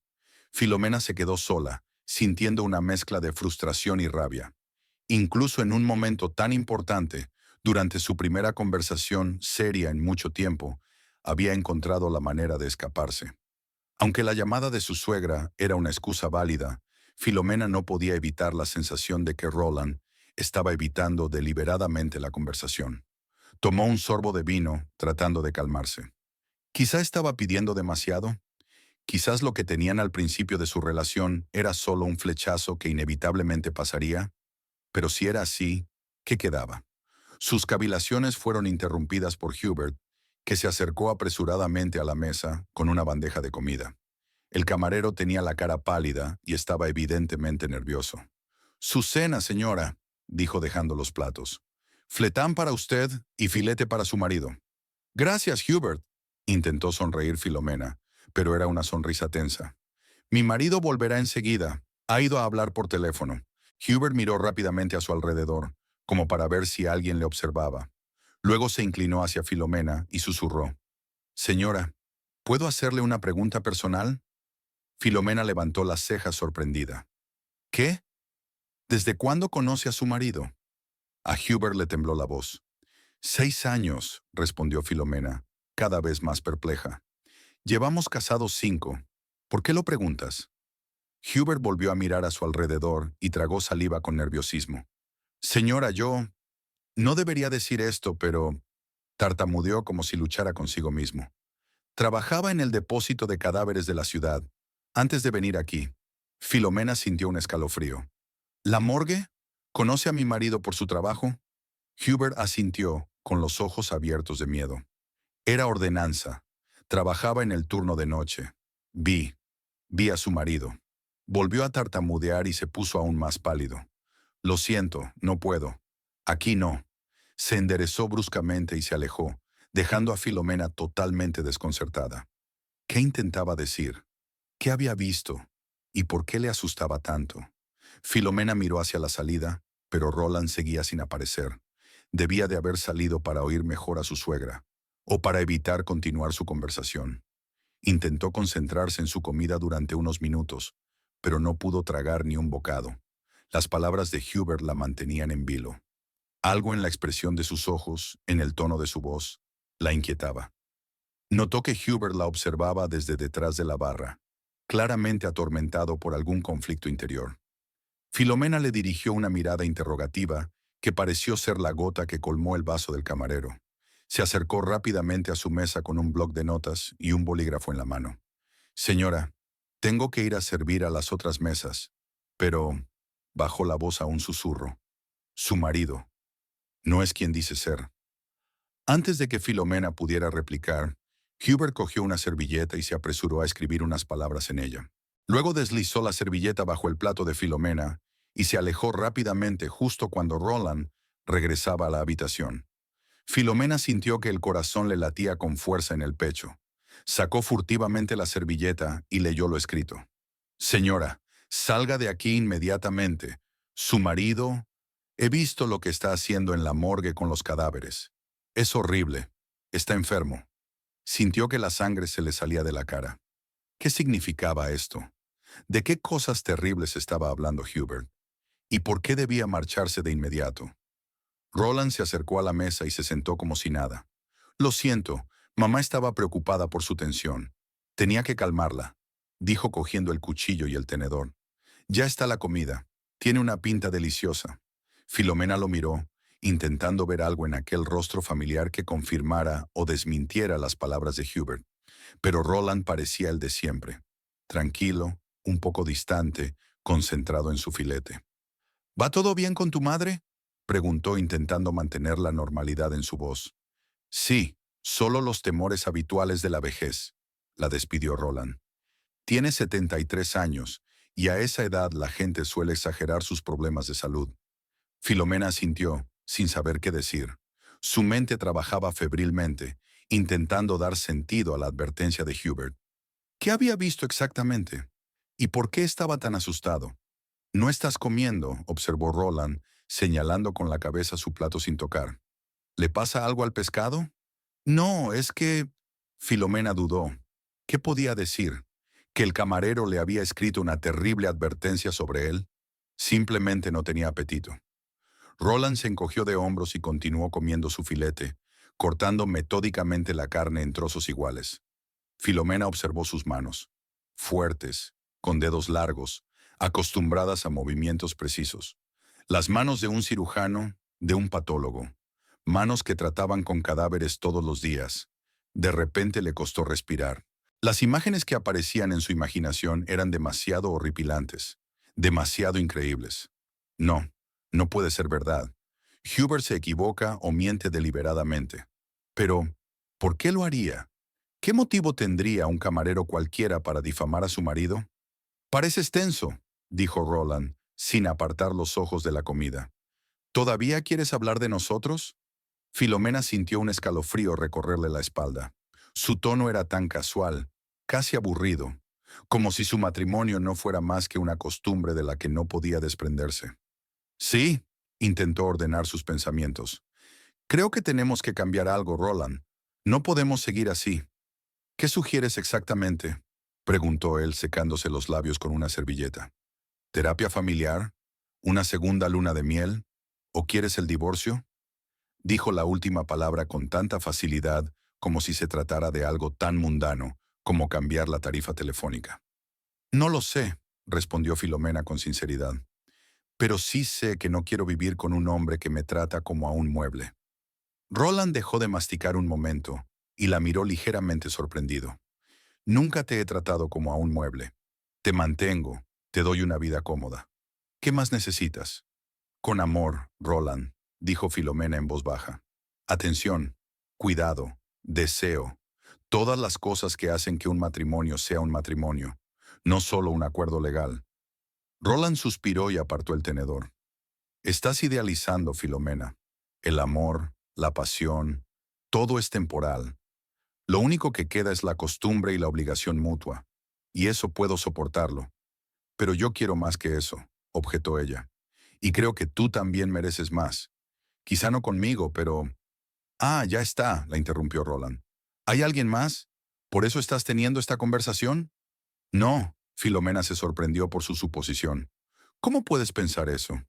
Filomena se quedó sola, sintiendo una mezcla de frustración y rabia. Incluso en un momento tan importante, durante su primera conversación seria en mucho tiempo, había encontrado la manera de escaparse. Aunque la llamada de su suegra era una excusa válida, Filomena no podía evitar la sensación de que Roland estaba evitando deliberadamente la conversación. Tomó un sorbo de vino, tratando de calmarse. Quizá estaba pidiendo demasiado. Quizás lo que tenían al principio de su relación era solo un flechazo que inevitablemente pasaría. Pero si era así, ¿qué quedaba? Sus cavilaciones fueron interrumpidas por Hubert, que se acercó apresuradamente a la mesa con una bandeja de comida. El camarero tenía la cara pálida y estaba evidentemente nervioso. «Su cena, señora», dijo dejando los platos. «Fletán para usted y filete para su marido». «Gracias, Hubert», intentó sonreír Filomena, pero era una sonrisa tensa. «Mi marido volverá enseguida. Ha ido a hablar por teléfono». Hubert miró rápidamente a su alrededor, como para ver si alguien le observaba. Luego se inclinó hacia Filomena y susurró. «Señora, ¿puedo hacerle una pregunta personal?» Filomena levantó las cejas sorprendida. «¿Qué? ¿Desde cuándo conoce a su marido?» A Hubert le tembló la voz. 6 años, respondió Filomena, cada vez más perpleja. Llevamos casados 5. ¿Por qué lo preguntas? Hubert volvió a mirar a su alrededor y tragó saliva con nerviosismo. Señora, yo... No debería decir esto, pero... Tartamudeó como si luchara consigo mismo. Trabajaba en el depósito de cadáveres de la ciudad, antes de venir aquí. Filomena sintió un escalofrío. ¿La morgue? ¿Conoce a mi marido por su trabajo? Hubert asintió, con los ojos abiertos de miedo. Era ordenanza. Trabajaba en el turno de noche. Vi a su marido. Volvió a tartamudear y se puso aún más pálido. Lo siento, no puedo. Aquí no. Se enderezó bruscamente y se alejó, dejando a Filomena totalmente desconcertada. ¿Qué intentaba decir? ¿Qué había visto? ¿Y por qué le asustaba tanto? Filomena miró hacia la salida, pero Roland seguía sin aparecer. Debía de haber salido para oír mejor a su suegra, o para evitar continuar su conversación. Intentó concentrarse en su comida durante unos minutos, pero no pudo tragar ni un bocado. Las palabras de Hubert la mantenían en vilo. Algo en la expresión de sus ojos, en el tono de su voz, la inquietaba. Notó que Hubert la observaba desde detrás de la barra, claramente atormentado por algún conflicto interior. Filomena le dirigió una mirada interrogativa que pareció ser la gota que colmó el vaso del camarero. Se acercó rápidamente a su mesa con un bloc de notas y un bolígrafo en la mano. Señora, Tengo que ir a servir a las otras mesas. Pero, bajó la voz a un susurro. Su marido. No es quien dice ser. Antes de que Filomena pudiera replicar, Hubert cogió una servilleta y se apresuró a escribir unas palabras en ella. Luego deslizó la servilleta bajo el plato de Filomena y se alejó rápidamente justo cuando Roland regresaba a la habitación. Filomena sintió que el corazón le latía con fuerza en el pecho. Sacó furtivamente la servilleta y leyó lo escrito. Señora, salga de aquí inmediatamente. Su marido... He visto lo que está haciendo en la morgue con los cadáveres. Es horrible. Está enfermo. Sintió que la sangre se le salía de la cara. ¿Qué significaba esto? ¿De qué cosas terribles estaba hablando Hubert? ¿Y por qué debía marcharse de inmediato? Roland se acercó a la mesa y se sentó como si nada. Lo siento, mamá estaba preocupada por su tensión. Tenía que calmarla, dijo cogiendo el cuchillo y el tenedor. Ya está la comida. Tiene una pinta deliciosa. Filomena lo miró, intentando ver algo en aquel rostro familiar que confirmara o desmintiera las palabras de Hubert. Pero Roland parecía el de siempre. Tranquilo, un poco distante, concentrado en su filete. ¿Va todo bien con tu madre?, preguntó intentando mantener la normalidad en su voz. Sí, solo los temores habituales de la vejez, la despidió Roland. Tiene 73 años, y a esa edad la gente suele exagerar sus problemas de salud. Filomena asintió, sin saber qué decir. Su mente trabajaba febrilmente, intentando dar sentido a la advertencia de Hubert. ¿Qué había visto exactamente? ¿Y por qué estaba tan asustado? No estás comiendo, observó Roland, señalando con la cabeza su plato sin tocar. ¿Le pasa algo al pescado? No, es que... Filomena dudó. ¿Qué podía decir? ¿Que el camarero le había escrito una terrible advertencia sobre él? Simplemente no tenía apetito. Roland se encogió de hombros y continuó comiendo su filete, cortando metódicamente la carne en trozos iguales. Filomena observó sus manos, fuertes, con dedos largos, acostumbradas a movimientos precisos. Las manos de un cirujano, de un patólogo. Manos que trataban con cadáveres todos los días. De repente le costó respirar. Las imágenes que aparecían en su imaginación eran demasiado horripilantes, demasiado increíbles. No, no puede ser verdad. Hubert se equivoca o miente deliberadamente. Pero, ¿por qué lo haría? ¿Qué motivo tendría un camarero cualquiera para difamar a su marido? Pareces tenso, dijo Roland, sin apartar los ojos de la comida. ¿Todavía quieres hablar de nosotros? Filomena sintió un escalofrío recorrerle la espalda. Su tono era tan casual, casi aburrido, como si su matrimonio no fuera más que una costumbre de la que no podía desprenderse. Sí, intentó ordenar sus pensamientos. Creo que tenemos que cambiar algo, Roland. No podemos seguir así. ¿Qué sugieres exactamente?, preguntó él secándose los labios con una servilleta. ¿Terapia familiar? ¿Una segunda luna de miel? ¿O quieres el divorcio? Dijo la última palabra con tanta facilidad como si se tratara de algo tan mundano como cambiar la tarifa telefónica. No lo sé, respondió Filomena con sinceridad. Pero sí sé que no quiero vivir con un hombre que me trata como a un mueble. Roland dejó de masticar un momento y la miró ligeramente sorprendido. Nunca te he tratado como a un mueble. Te mantengo, te doy una vida cómoda. ¿Qué más necesitas? Con amor, Roland, dijo Filomena en voz baja. Atención, cuidado, deseo, todas las cosas que hacen que un matrimonio sea un matrimonio, no solo un acuerdo legal. Roland suspiró y apartó el tenedor. Estás idealizando, Filomena. El amor, la pasión, todo es temporal. Lo único que queda es la costumbre y la obligación mutua. Y eso puedo soportarlo. Pero yo quiero más que eso, objetó ella. Y creo que tú también mereces más. Quizá no conmigo, pero... Ah, ya está, la interrumpió Roland. ¿Hay alguien más? ¿Por eso estás teniendo esta conversación? No, Filomena se sorprendió por su suposición. ¿Cómo puedes pensar eso?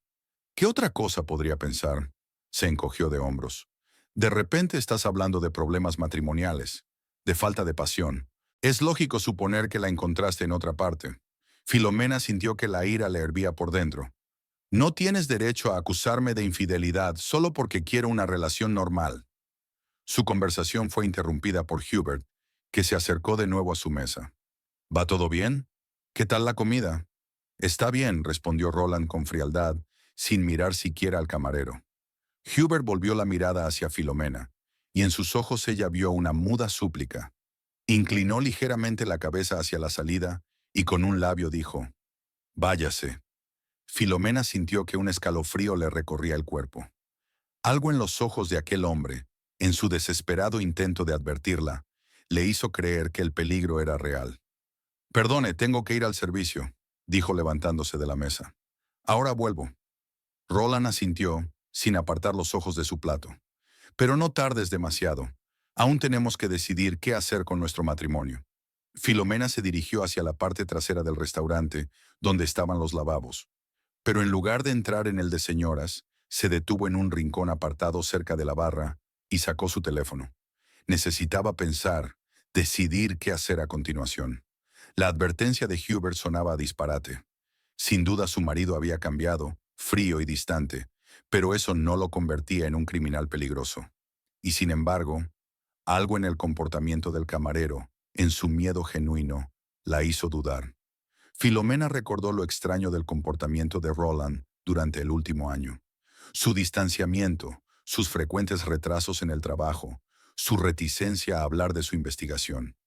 ¿Qué otra cosa podría pensar? Se encogió de hombros. De repente estás hablando de problemas matrimoniales, de falta de pasión. Es lógico suponer que la encontraste en otra parte. Filomena sintió que la ira le hervía por dentro. No tienes derecho a acusarme de infidelidad solo porque quiero una relación normal. Su conversación fue interrumpida por Hubert, que se acercó de nuevo a su mesa. ¿Va todo bien? ¿Qué tal la comida? Está bien, respondió Roland con frialdad, sin mirar siquiera al camarero. Hubert volvió la mirada hacia Filomena, y en sus ojos ella vio una muda súplica. Inclinó ligeramente la cabeza hacia la salida, y con un labio dijo, «Váyase». Filomena sintió que un escalofrío le recorría el cuerpo. Algo en los ojos de aquel hombre, en su desesperado intento de advertirla, le hizo creer que el peligro era real. «Perdone, tengo que ir al servicio», dijo levantándose de la mesa. «Ahora vuelvo». Roland asintió, sin apartar los ojos de su plato. «Pero no tardes demasiado. Aún tenemos que decidir qué hacer con nuestro matrimonio». Filomena se dirigió hacia la parte trasera del restaurante, donde estaban los lavabos. Pero en lugar de entrar en el de señoras, se detuvo en un rincón apartado cerca de la barra y sacó su teléfono. Necesitaba pensar, decidir qué hacer a continuación. La advertencia de Hubert sonaba a disparate. Sin duda su marido había cambiado, frío y distante, pero eso no lo convertía en un criminal peligroso. Y sin embargo, algo en el comportamiento del camarero, en su miedo genuino, la hizo dudar. Filomena recordó lo extraño del comportamiento de Roland durante el último año. Su distanciamiento, sus frecuentes retrasos en el trabajo, su reticencia a hablar de su investigación.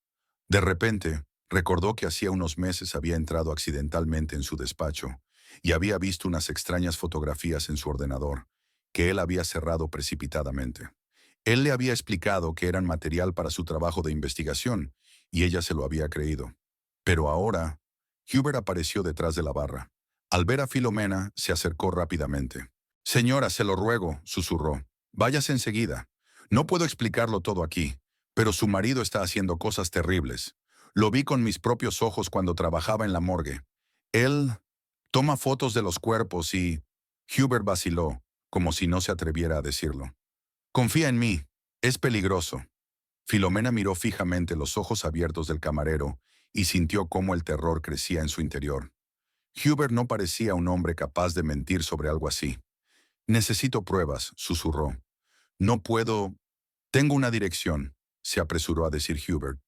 De repente, recordó que hacía unos meses había entrado accidentalmente en su despacho y había visto unas extrañas fotografías en su ordenador, que él había cerrado precipitadamente. Él le había explicado que eran material para su trabajo de investigación, y ella se lo había creído. Pero ahora, Hubert apareció detrás de la barra. Al ver a Filomena, se acercó rápidamente. «Señora, se lo ruego», susurró. «Váyase enseguida. No puedo explicarlo todo aquí, pero su marido está haciendo cosas terribles. Lo vi con mis propios ojos cuando trabajaba en la morgue. Él toma fotos de los cuerpos y...» Hubert vaciló, como si no se atreviera a decirlo. «Confía en mí. Es peligroso». Filomena miró fijamente los ojos abiertos del camarero y sintió cómo el terror crecía en su interior. Hubert no parecía un hombre capaz de mentir sobre algo así. «Necesito pruebas», susurró. «No puedo...» «Tengo una dirección», se apresuró a decir Hubert.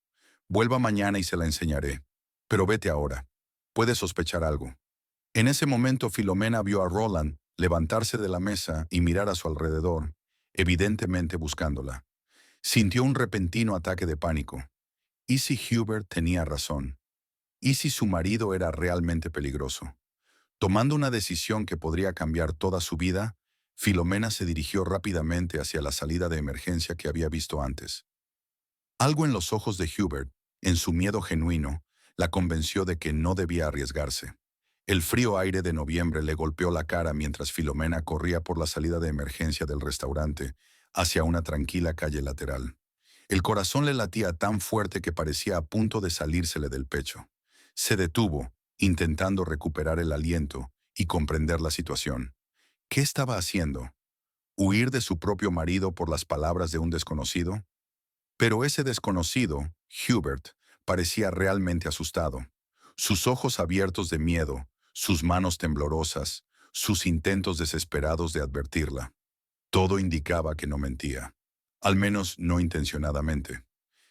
«Vuelva mañana y se la enseñaré. Pero vete ahora. Puede sospechar algo». En ese momento Filomena vio a Roland levantarse de la mesa y mirar a su alrededor, evidentemente buscándola. Sintió un repentino ataque de pánico. ¿Y si Hubert tenía razón? ¿Y si su marido era realmente peligroso? Tomando una decisión que podría cambiar toda su vida, Filomena se dirigió rápidamente hacia la salida de emergencia que había visto antes. Algo en los ojos de Hubert, en su miedo genuino, la convenció de que no debía arriesgarse. El frío aire de noviembre le golpeó la cara mientras Filomena corría por la salida de emergencia del restaurante hacia una tranquila calle lateral. El corazón le latía tan fuerte que parecía a punto de salírsele del pecho. Se detuvo, intentando recuperar el aliento y comprender la situación. ¿Qué estaba haciendo? ¿Huir de su propio marido por las palabras de un desconocido? Pero ese desconocido, Hubert, parecía realmente asustado. Sus ojos abiertos de miedo, sus manos temblorosas, sus intentos desesperados de advertirla. Todo indicaba que no mentía. Al menos no intencionadamente.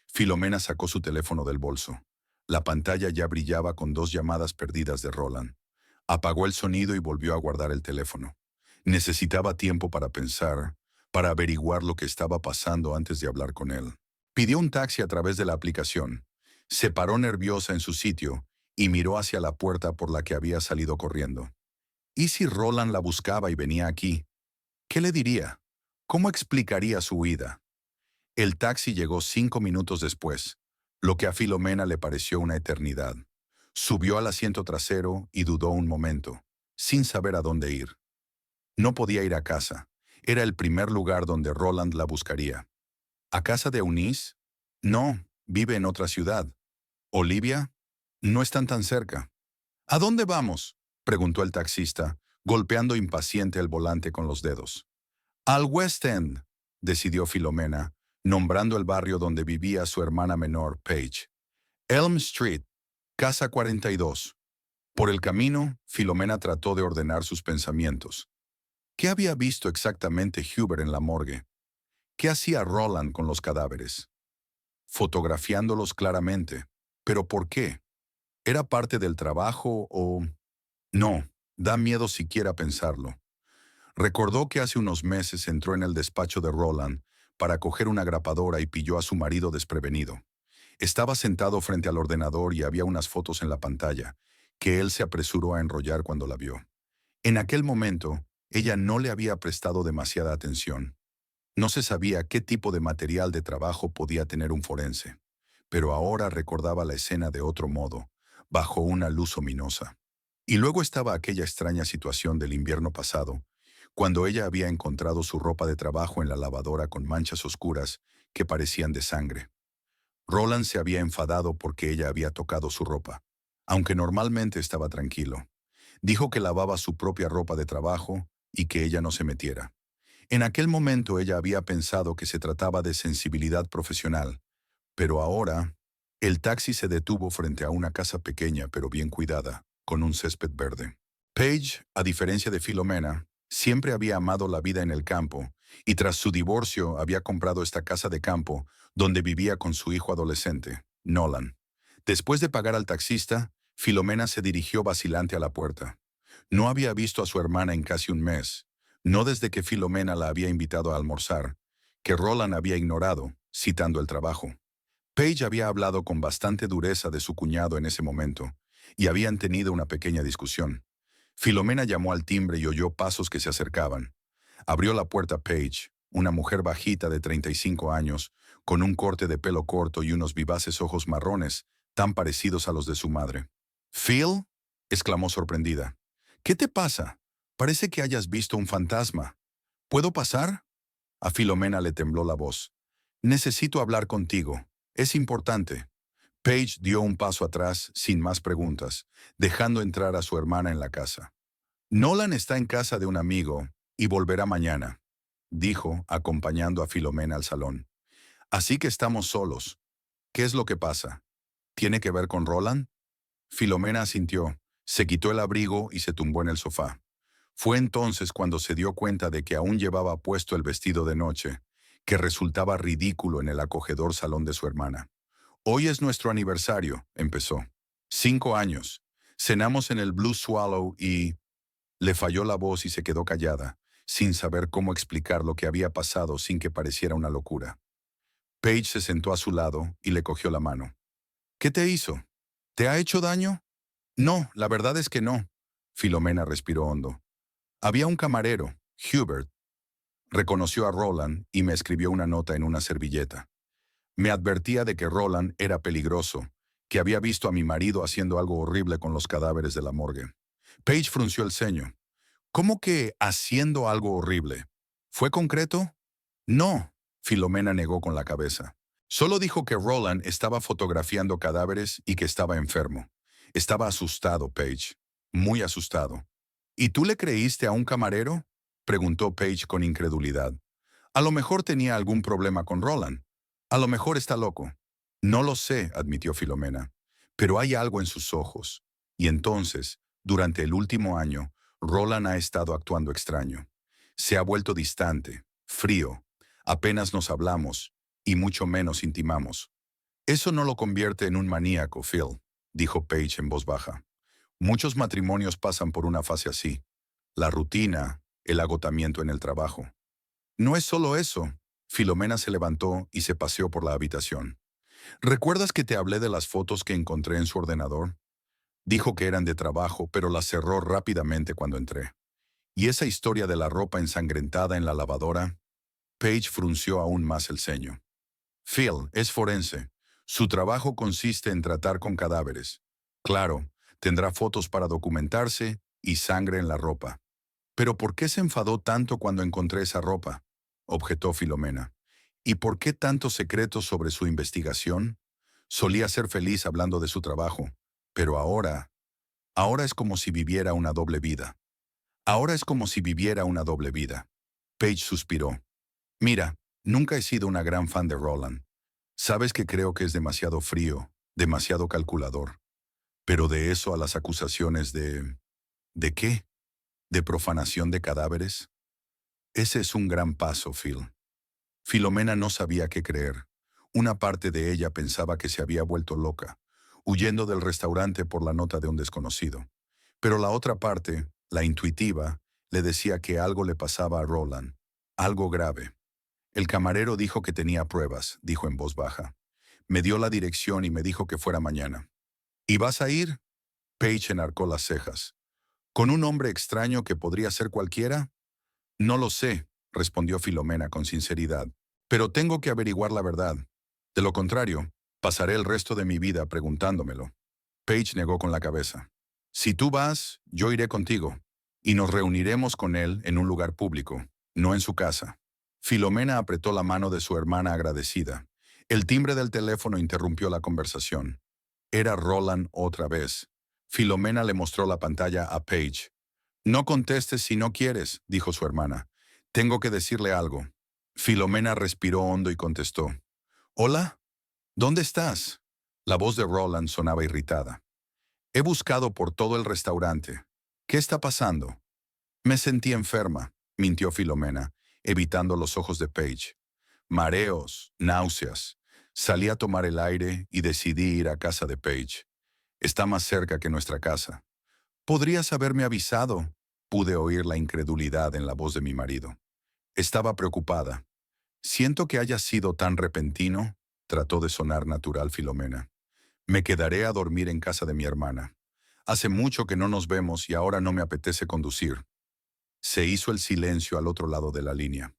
Filomena sacó su teléfono del bolso. La pantalla ya brillaba con 2 llamadas perdidas de Roland. Apagó el sonido y volvió a guardar el teléfono. Necesitaba tiempo para pensar, para averiguar lo que estaba pasando antes de hablar con él. Pidió un taxi a través de la aplicación. Se paró nerviosa en su sitio y miró hacia la puerta por la que había salido corriendo. ¿Y si Roland la buscaba y venía aquí? ¿Qué le diría? ¿Cómo explicaría su huida? El taxi llegó 5 minutos después, lo que a Filomena le pareció una eternidad. Subió al asiento trasero y dudó un momento, sin saber a dónde ir. No podía ir a casa. Era el primer lugar donde Roland la buscaría. ¿A casa de Eunice? No, vive en otra ciudad. ¿Olivia? No están tan cerca. ¿A dónde vamos?, preguntó el taxista, golpeando impaciente el volante con los dedos. Al West End, decidió Filomena, nombrando el barrio donde vivía su hermana menor, Paige. Elm Street, casa 42. Por el camino, Filomena trató de ordenar sus pensamientos. ¿Qué había visto exactamente Hubert en la morgue? ¿Qué hacía Roland con los cadáveres? Fotografiándolos claramente. ¿Pero por qué? ¿Era parte del trabajo o...? No, da miedo siquiera pensarlo. Recordó que hace unos meses entró en el despacho de Roland para coger una grapadora y pilló a su marido desprevenido. Estaba sentado frente al ordenador y había unas fotos en la pantalla, que él se apresuró a enrollar cuando la vio. En aquel momento, ella no le había prestado demasiada atención. No se sabía qué tipo de material de trabajo podía tener un forense, pero ahora recordaba la escena de otro modo, bajo una luz ominosa. Y luego estaba aquella extraña situación del invierno pasado, cuando ella había encontrado su ropa de trabajo en la lavadora con manchas oscuras que parecían de sangre. Roland se había enfadado porque ella había tocado su ropa, aunque normalmente estaba tranquilo. Dijo que lavaba su propia ropa de trabajo y que ella no se metiera. En aquel momento ella había pensado que se trataba de sensibilidad profesional, pero ahora el taxi se detuvo frente a una casa pequeña pero bien cuidada, con un césped verde. Paige, a diferencia de Filomena, siempre había amado la vida en el campo y tras su divorcio había comprado esta casa de campo donde vivía con su hijo adolescente, Nolan. Después de pagar al taxista, Filomena se dirigió vacilante a la puerta. No había visto a su hermana en casi un mes, no desde que Filomena la había invitado a almorzar, que Roland había ignorado, citando el trabajo. Paige había hablado con bastante dureza de su cuñado en ese momento, y habían tenido una pequeña discusión. Filomena llamó al timbre y oyó pasos que se acercaban. Abrió la puerta Paige, una mujer bajita de 35 años, con un corte de pelo corto y unos vivaces ojos marrones, tan parecidos a los de su madre. «¿Phil?» exclamó sorprendida. «¿Qué te pasa? Parece que hayas visto un fantasma. ¿Puedo pasar?» A Filomena le tembló la voz. «Necesito hablar contigo. Es importante». Paige dio un paso atrás, sin más preguntas, dejando entrar a su hermana en la casa. «Nolan está en casa de un amigo y volverá mañana», dijo, acompañando a Filomena al salón. «Así que estamos solos. ¿Qué es lo que pasa? ¿Tiene que ver con Roland?» Filomena asintió, se quitó el abrigo y se tumbó en el sofá. Fue entonces cuando se dio cuenta de que aún llevaba puesto el vestido de noche, que resultaba ridículo en el acogedor salón de su hermana. «Hoy es nuestro aniversario», empezó. «5 años. Cenamos en el Blue Swallow y...» Le falló la voz y se quedó callada, sin saber cómo explicar lo que había pasado sin que pareciera una locura. Paige se sentó a su lado y le cogió la mano. «¿Qué te hizo? ¿Te ha hecho daño?» «No, la verdad es que no». Filomena respiró hondo. «Había un camarero, Hubert. Reconoció a Roland y me escribió una nota en una servilleta. Me advertía de que Roland era peligroso, que había visto a mi marido haciendo algo horrible con los cadáveres de la morgue». Paige frunció el ceño. «¿Cómo que haciendo algo horrible? ¿Fue concreto?» «No», Filomena negó con la cabeza. «Solo dijo que Roland estaba fotografiando cadáveres y que estaba enfermo. Estaba asustado, Paige. Muy asustado». «¿Y tú le creíste a un camarero?», preguntó Paige con incredulidad. «A lo mejor tenía algún problema con Roland. A lo mejor está loco». «No lo sé», admitió Filomena, «pero hay algo en sus ojos. Y entonces, durante el último año, Roland ha estado actuando extraño. Se ha vuelto distante, frío. Apenas nos hablamos, y mucho menos intimamos». «Eso no lo convierte en un maníaco, Phil», dijo Paige en voz baja. «Muchos matrimonios pasan por una fase así. La rutina, el agotamiento en el trabajo». «No es solo eso». Filomena se levantó y se paseó por la habitación. «¿Recuerdas que te hablé de las fotos que encontré en su ordenador?» Dijo que eran de trabajo, pero las cerró rápidamente cuando entré. «¿Y esa historia de la ropa ensangrentada en la lavadora?» Paige frunció aún más el ceño. «Phil es forense. Su trabajo consiste en tratar con cadáveres. Claro, tendrá fotos para documentarse y sangre en la ropa». «¿Pero por qué se enfadó tanto cuando encontré esa ropa?», objetó Filomena. «¿Y por qué tantos secretos sobre su investigación? Solía ser feliz hablando de su trabajo, pero ahora es como si viviera una doble vida. Ahora es como si viviera una doble vida». Paige suspiró. «Mira, nunca he sido una gran fan de Roland. Sabes que creo que es demasiado frío, demasiado calculador. Pero de eso a las acusaciones de... ¿De qué? ¿De profanación de cadáveres? Ese es un gran paso, Phil». Filomena no sabía qué creer. Una parte de ella pensaba que se había vuelto loca. huyendo del restaurante por la nota de un desconocido. Pero la otra parte, la intuitiva, le decía que algo le pasaba a Roland, algo grave. El camarero dijo que tenía pruebas, dijo en voz baja. Me dio la dirección y me dijo que fuera mañana. ¿Y vas a ir? Paige enarcó las cejas. ¿Con un hombre extraño que podría ser cualquiera? No lo sé, respondió Filomena con sinceridad, pero tengo que averiguar la verdad. De lo contrario, pasaré el resto de mi vida preguntándomelo. Paige negó con la cabeza. Si tú vas, yo iré contigo, y nos reuniremos con él en un lugar público, no en su casa. Filomena apretó la mano de su hermana agradecida. El timbre del teléfono interrumpió la conversación. Era Roland otra vez. Filomena le mostró la pantalla a Paige. No contestes si no quieres, dijo su hermana. Tengo que decirle algo. Filomena respiró hondo y contestó. ¿Hola? ¿Dónde estás? La voz de Roland sonaba irritada. He buscado por todo el restaurante. ¿Qué está pasando? Me sentí enferma, mintió Filomena, evitando los ojos de Paige. Mareos, náuseas. Salí a tomar el aire y decidí ir a casa de Paige. Está más cerca que nuestra casa. Podrías haberme avisado. Pude oír la incredulidad en la voz de mi marido. Estaba preocupada. Siento que haya sido tan repentino, trató de sonar natural Filomena. Me quedaré a dormir en casa de mi hermana. Hace mucho que no nos vemos y ahora no me apetece conducir. Se hizo el silencio al otro lado de la línea.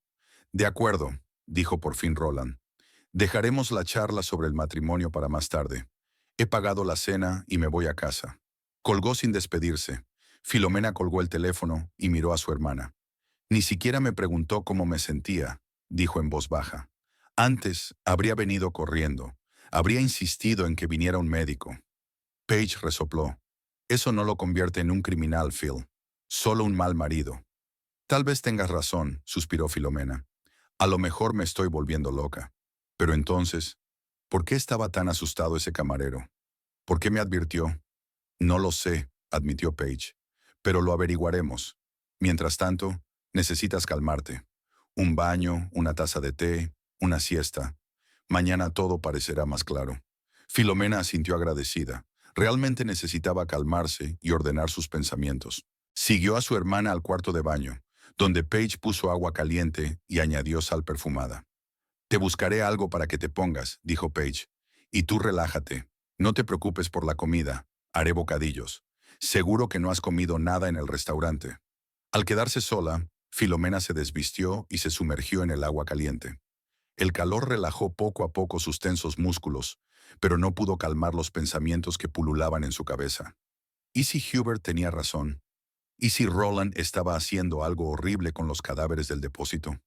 De acuerdo, dijo por fin Roland. Dejaremos la charla sobre el matrimonio para más tarde. He pagado la cena y me voy a casa. Colgó sin despedirse. Filomena colgó el teléfono y miró a su hermana. Ni siquiera me preguntó cómo me sentía, dijo en voz baja. Antes habría venido corriendo. Habría insistido en que viniera un médico. Paige resopló. Eso no lo convierte en un criminal, Phil. Solo un mal marido. Tal vez tengas razón, suspiró Filomena. A lo mejor me estoy volviendo loca. Pero entonces, ¿por qué estaba tan asustado ese camarero? ¿Por qué me advirtió? No lo sé, admitió Paige. Pero lo averiguaremos. Mientras tanto, necesitas calmarte. Un baño, una taza de té, una siesta. Mañana todo parecerá más claro. Filomena asintió agradecida. Realmente necesitaba calmarse y ordenar sus pensamientos. Siguió a su hermana al cuarto de baño, donde Paige puso agua caliente y añadió sal perfumada. Te buscaré algo para que te pongas, dijo Paige. Y tú relájate. No te preocupes por la comida. Haré bocadillos. Seguro que no has comido nada en el restaurante. Al quedarse sola, Filomena se desvistió y se sumergió en el agua caliente. El calor relajó poco a poco sus tensos músculos, pero no pudo calmar los pensamientos que pululaban en su cabeza. ¿Y si Hubert tenía razón? ¿Y si Roland estaba haciendo algo horrible con los cadáveres del depósito?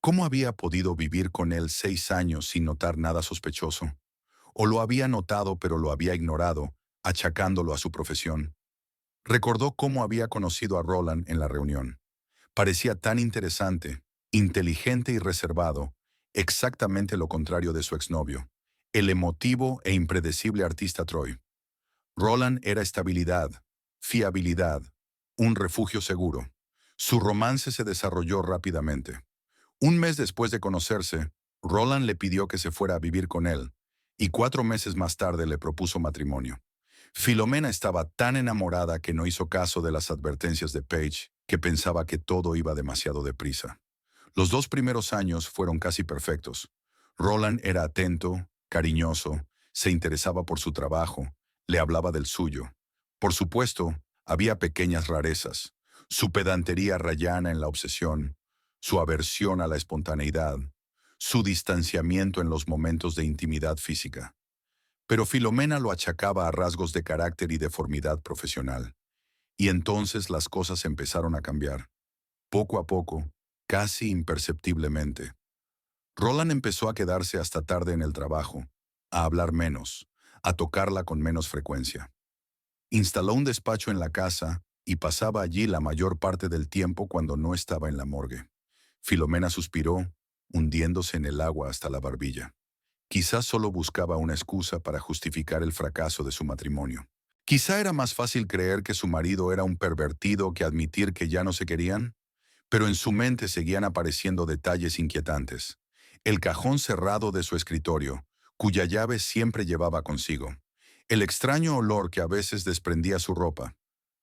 ¿Cómo había podido vivir con él 6 años sin notar nada sospechoso? ¿O lo había notado pero lo había ignorado, achacándolo a su profesión? Recordó cómo había conocido a Roland en la reunión. Parecía tan interesante, inteligente y reservado, exactamente lo contrario de su exnovio, el emotivo e impredecible artista Troy. Roland era estabilidad, fiabilidad, un refugio seguro. Su romance se desarrolló rápidamente. Un mes después de conocerse, Roland le pidió que se fuera a vivir con él, y 4 meses más tarde le propuso matrimonio. Filomena estaba tan enamorada que no hizo caso de las advertencias de Paige, que pensaba que todo iba demasiado deprisa. Los 2 primeros años fueron casi perfectos. Roland era atento, cariñoso, se interesaba por su trabajo, le hablaba del suyo. Por supuesto, había pequeñas rarezas. Su pedantería rayana en la obsesión, su aversión a la espontaneidad, su distanciamiento en los momentos de intimidad física. Pero Filomena lo achacaba a rasgos de carácter y deformidad profesional. Y entonces las cosas empezaron a cambiar. Poco a poco, casi imperceptiblemente. Roland empezó a quedarse hasta tarde en el trabajo, a hablar menos, a tocarla con menos frecuencia. Instaló un despacho en la casa y pasaba allí la mayor parte del tiempo cuando no estaba en la morgue. Filomena suspiró, hundiéndose en el agua hasta la barbilla. Quizás solo buscaba una excusa para justificar el fracaso de su matrimonio. Quizá era más fácil creer que su marido era un pervertido que admitir que ya no se querían, pero en su mente seguían apareciendo detalles inquietantes. El cajón cerrado de su escritorio, cuya llave siempre llevaba consigo. El extraño olor que a veces desprendía su ropa.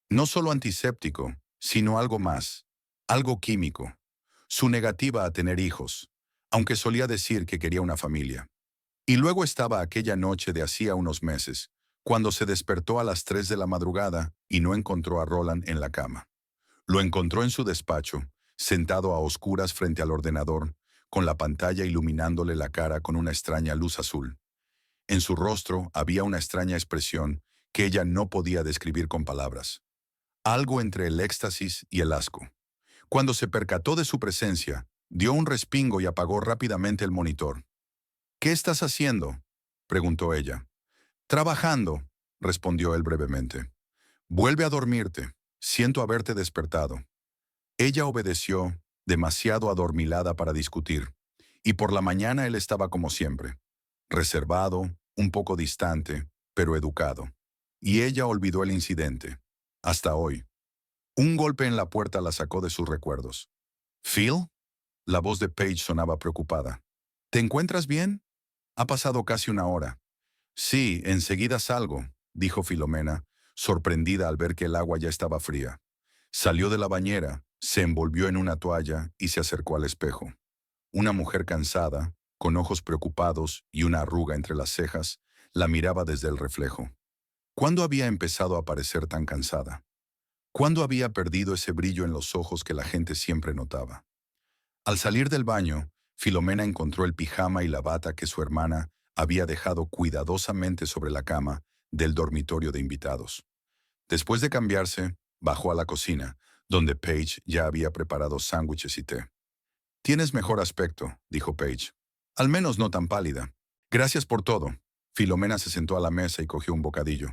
No solo antiséptico, sino algo más. Algo químico. Su negativa a tener hijos, aunque solía decir que quería una familia. Y luego estaba aquella noche de hacía unos meses, cuando se despertó a las 3 de la madrugada y no encontró a Roland en la cama. Lo encontró en su despacho, sentado a oscuras frente al ordenador, con la pantalla iluminándole la cara con una extraña luz azul. En su rostro había una extraña expresión que ella no podía describir con palabras. Algo entre el éxtasis y el asco. Cuando se percató de su presencia, dio un respingo y apagó rápidamente el monitor. ¿Qué estás haciendo?, preguntó ella. Trabajando, respondió él brevemente. Vuelve a dormirte. Siento haberte despertado. Ella obedeció, demasiado adormilada para discutir, y por la mañana él estaba como siempre, reservado, un poco distante, pero educado. Y ella olvidó el incidente. Hasta hoy. Un golpe en la puerta la sacó de sus recuerdos. ¿Phil? La voz de Paige sonaba preocupada. ¿Te encuentras bien? Ha pasado casi una hora. Sí, enseguida salgo, dijo Filomena, sorprendida al ver que el agua ya estaba fría. Salió de la bañera, se envolvió en una toalla y se acercó al espejo. Una mujer cansada, con ojos preocupados y una arruga entre las cejas, la miraba desde el reflejo. ¿Cuándo había empezado a parecer tan cansada? ¿Cuándo había perdido ese brillo en los ojos que la gente siempre notaba? Al salir del baño, Filomena encontró el pijama y la bata que su hermana había dejado cuidadosamente sobre la cama del dormitorio de invitados. Después de cambiarse, bajó a la cocina, donde Paige ya había preparado sándwiches y té. «Tienes mejor aspecto», dijo Paige. «Al menos no tan pálida». «Gracias por todo». Filomena se sentó a la mesa y cogió un bocadillo.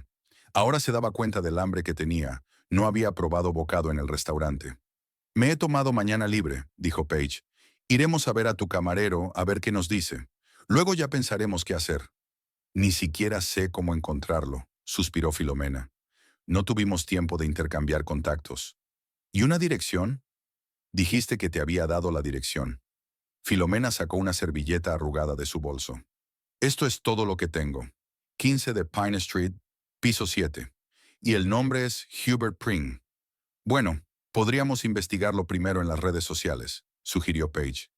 Ahora se daba cuenta del hambre que tenía. No había probado bocado en el restaurante. «Me he tomado mañana libre», dijo Paige. «Iremos a ver a tu camarero a ver qué nos dice. Luego ya pensaremos qué hacer». «Ni siquiera sé cómo encontrarlo», suspiró Filomena. «No tuvimos tiempo de intercambiar contactos». «¿Y una dirección?» «Dijiste que te había dado la dirección». Filomena sacó una servilleta arrugada de su bolso. «Esto es todo lo que tengo. 15 de Pine Street, piso 7. Y el nombre es Hubert Pring». «Bueno, podríamos investigarlo primero en las redes sociales», sugirió Paige.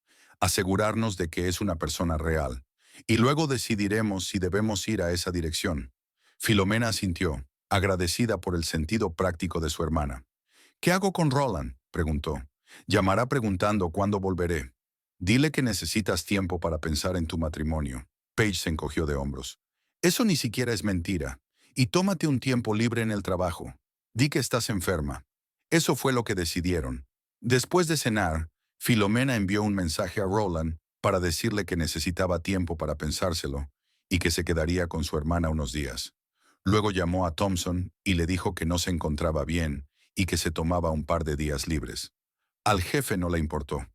«Asegurarnos de que es una persona real. Y luego decidiremos si debemos ir a esa dirección». Filomena asintió, agradecida por el sentido práctico de su hermana. «¿Qué hago con Roland?», preguntó. «Llamará preguntando cuándo volveré. Dile que necesitas tiempo para pensar en tu matrimonio». Paige se encogió de hombros. «Eso ni siquiera es mentira. Y tómate un tiempo libre en el trabajo. Di que estás enferma». Eso fue lo que decidieron. Después de cenar, Filomena envió un mensaje a Roland para decirle que necesitaba tiempo para pensárselo y que se quedaría con su hermana unos días. Luego llamó a Thompson y le dijo que no se encontraba bien y que se tomaba un par de días libres. Al jefe no le importó.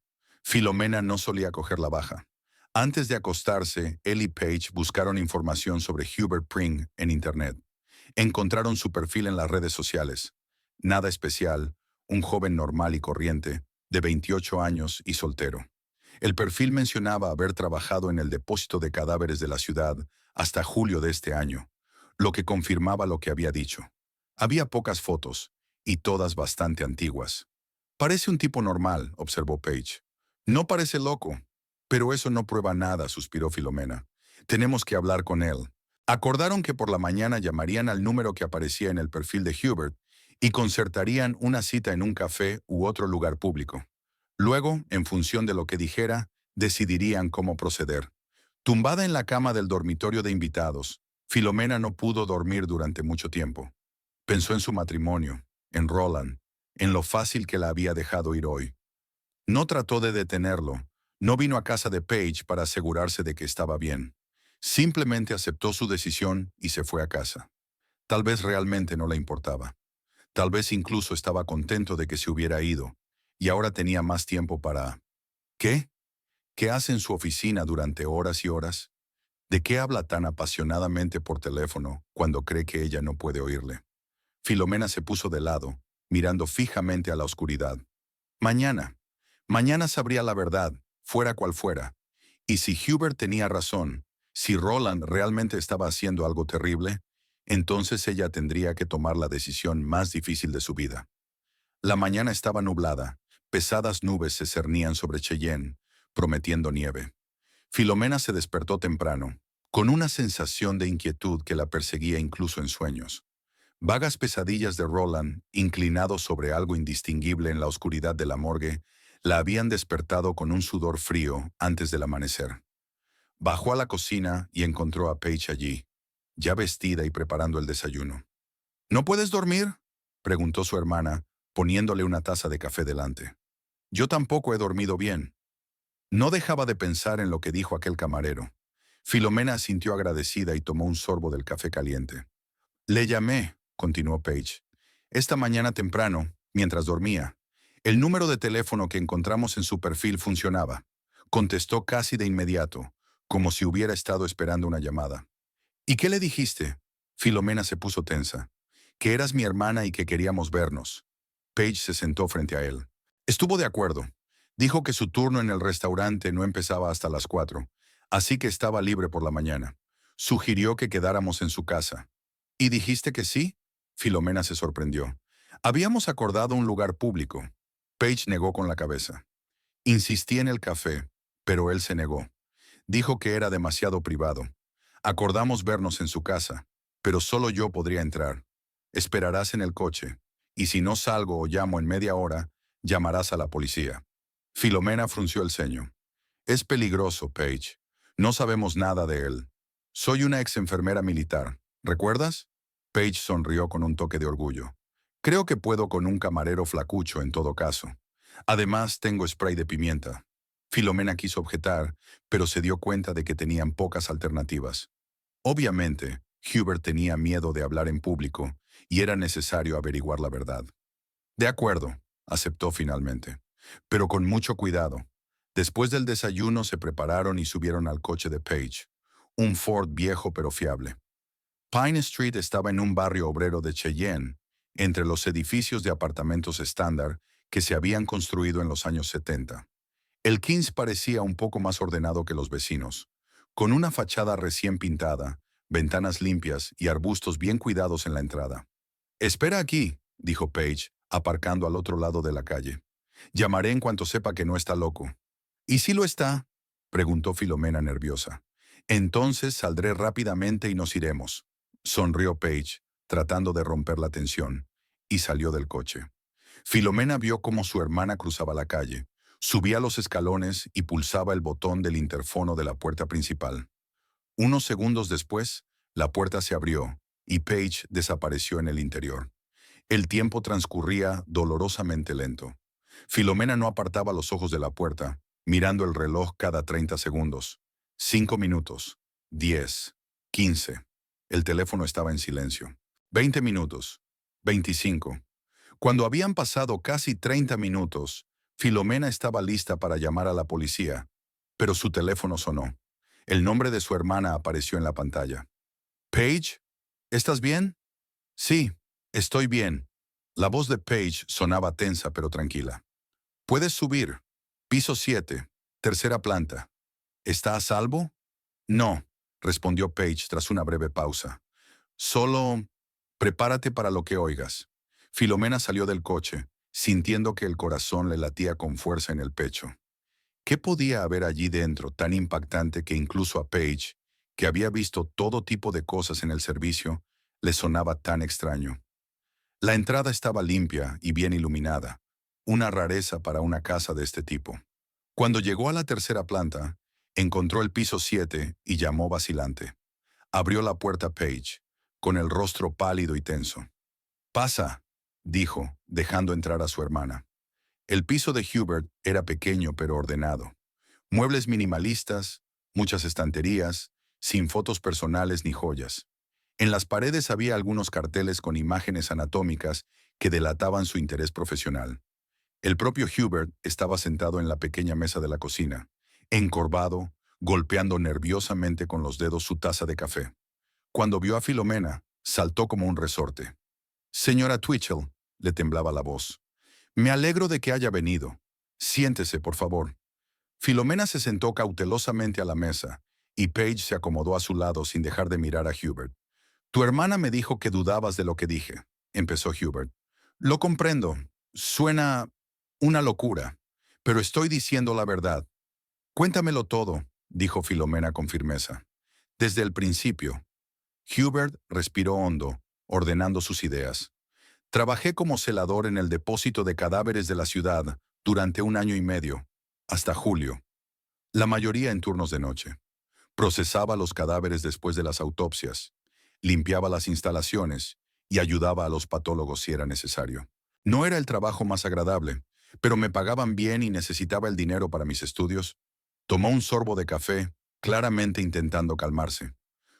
Filomena no solía coger la baja. Antes de acostarse, él y Paige buscaron información sobre Hubert Pring en Internet. Encontraron su perfil en las redes sociales. Nada especial, un joven normal y corriente, de 28 años y soltero. El perfil mencionaba haber trabajado en el depósito de cadáveres de la ciudad hasta julio de este año, lo que confirmaba lo que había dicho. Había pocas fotos, y todas bastante antiguas. «Parece un tipo normal», observó Paige. «No parece loco». «Pero eso no prueba nada», suspiró Filomena. «Tenemos que hablar con él». Acordaron que por la mañana llamarían al número que aparecía en el perfil de Hubert y concertarían una cita en un café u otro lugar público. Luego, en función de lo que dijera, decidirían cómo proceder. Tumbada en la cama del dormitorio de invitados, Filomena no pudo dormir durante mucho tiempo. Pensó en su matrimonio, en Roland, en lo fácil que la había dejado ir hoy. No trató de detenerlo, no vino a casa de Paige para asegurarse de que estaba bien. Simplemente aceptó su decisión y se fue a casa. Tal vez realmente no le importaba. Tal vez incluso estaba contento de que se hubiera ido, y ahora tenía más tiempo para... ¿Qué? ¿Qué hace en su oficina durante horas y horas? ¿De qué habla tan apasionadamente por teléfono cuando cree que ella no puede oírle? Filomena se puso de lado, mirando fijamente a la oscuridad. Mañana. Mañana sabría la verdad, fuera cual fuera. Y si Hubert tenía razón, si Roland realmente estaba haciendo algo terrible, Entonces ella tendría que tomar la decisión más difícil de su vida. La mañana estaba nublada, pesadas nubes se cernían sobre Cheyenne, prometiendo nieve. Filomena se despertó temprano, con una sensación de inquietud que la perseguía incluso en sueños. Vagas pesadillas de Roland, inclinado sobre algo indistinguible en la oscuridad de la morgue, la habían despertado con un sudor frío antes del amanecer. Bajó a la cocina y encontró a Paige allí, ya vestida y preparando el desayuno. ¿No puedes dormir?, preguntó su hermana, poniéndole una taza de café delante. Yo tampoco he dormido bien. No dejaba de pensar en lo que dijo aquel camarero. Filomena sintió agradecida y tomó un sorbo del café caliente. Le llamé, continuó Paige, esta mañana temprano, mientras dormía. El número de teléfono que encontramos en su perfil funcionaba. Contestó casi de inmediato, como si hubiera estado esperando una llamada. ¿Y qué le dijiste? Filomena se puso tensa. Que eras mi hermana y que queríamos vernos. Paige se sentó frente a él. Estuvo de acuerdo. Dijo que su turno en el restaurante no empezaba hasta las 4, así que estaba libre por la mañana. Sugirió que quedáramos en su casa. ¿Y dijiste que sí? Filomena se sorprendió. Habíamos acordado un lugar público. Paige negó con la cabeza. Insistí en el café, pero él se negó. Dijo que era demasiado privado. Acordamos vernos en su casa, pero solo yo podría entrar. Esperarás en el coche, y si no salgo o llamo en media hora, llamarás a la policía. Filomena frunció el ceño. Es peligroso, Paige. No sabemos nada de él. Soy una ex enfermera militar. ¿Recuerdas? Paige sonrió con un toque de orgullo. Creo que puedo con un camarero flacucho en todo caso. Además, tengo spray de pimienta. Filomena quiso objetar, pero se dio cuenta de que tenían pocas alternativas. Obviamente, Hubert tenía miedo de hablar en público y era necesario averiguar la verdad. De acuerdo, aceptó finalmente, pero con mucho cuidado. Después del desayuno se prepararon y subieron al coche de Paige, un Ford viejo pero fiable. Pine Street estaba en un barrio obrero de Cheyenne, entre los edificios de apartamentos estándar que se habían construido en los años 70. El Kings parecía un poco más ordenado que los vecinos, con una fachada recién pintada, ventanas limpias y arbustos bien cuidados en la entrada. Espera aquí, dijo Paige, aparcando al otro lado de la calle. Llamaré en cuanto sepa que no está loco. ¿Y si lo está?, preguntó Filomena nerviosa. Entonces saldré rápidamente y nos iremos. Sonrió Paige, tratando de romper la tensión, y salió del coche. Filomena vio cómo su hermana cruzaba la calle, subía los escalones y pulsaba el botón del interfono de la puerta principal. Unos segundos después, la puerta se abrió y Paige desapareció en el interior. El tiempo transcurría dolorosamente lento. Filomena no apartaba los ojos de la puerta, mirando el reloj cada 30 segundos. 5 minutos. 10. 15. El teléfono estaba en silencio. 20 minutos. 25. Cuando habían pasado casi 30 minutos, Filomena estaba lista para llamar a la policía, pero su teléfono sonó. El nombre de su hermana apareció en la pantalla. «Paige, ¿estás bien?» «Sí, estoy bien». La voz de Paige sonaba tensa pero tranquila. «Puedes subir. Piso 7, tercera planta. ¿Está a salvo?» «No», respondió Paige tras una breve pausa. «Solo prepárate para lo que oigas». Filomena salió del coche, sintiendo que el corazón le latía con fuerza en el pecho. ¿Qué podía haber allí dentro tan impactante que incluso a Paige, que había visto todo tipo de cosas en el servicio, le sonaba tan extraño? La entrada estaba limpia y bien iluminada, una rareza para una casa de este tipo. Cuando llegó a la tercera planta, encontró el piso 7 y llamó vacilante. Abrió la puerta Paige, con el rostro pálido y tenso. «Pasa», dijo, dejando entrar a su hermana. El piso de Hubert era pequeño pero ordenado. Muebles minimalistas, muchas estanterías, sin fotos personales ni joyas. En las paredes había algunos carteles con imágenes anatómicas que delataban su interés profesional. El propio Hubert estaba sentado en la pequeña mesa de la cocina, encorvado, golpeando nerviosamente con los dedos su taza de café. Cuando vio a Filomena, saltó como un resorte. «Señora Twitchell», le temblaba la voz. «Me alegro de que haya venido. Siéntese, por favor». Filomena se sentó cautelosamente a la mesa, y Paige se acomodó a su lado sin dejar de mirar a Hubert. Tu hermana me dijo que dudabas de lo que dije, empezó Hubert. Lo comprendo. Suena una locura, pero estoy diciendo la verdad. Cuéntamelo todo, dijo Filomena con firmeza. Desde el principio. Hubert respiró hondo, ordenando sus ideas. Trabajé como celador en el depósito de cadáveres de la ciudad durante 1 año y medio, hasta julio, la mayoría en turnos de noche. Procesaba los cadáveres después de las autopsias, limpiaba las instalaciones y ayudaba a los patólogos si era necesario. No era el trabajo más agradable, pero me pagaban bien y necesitaba el dinero para mis estudios. Tomó un sorbo de café, claramente intentando calmarse.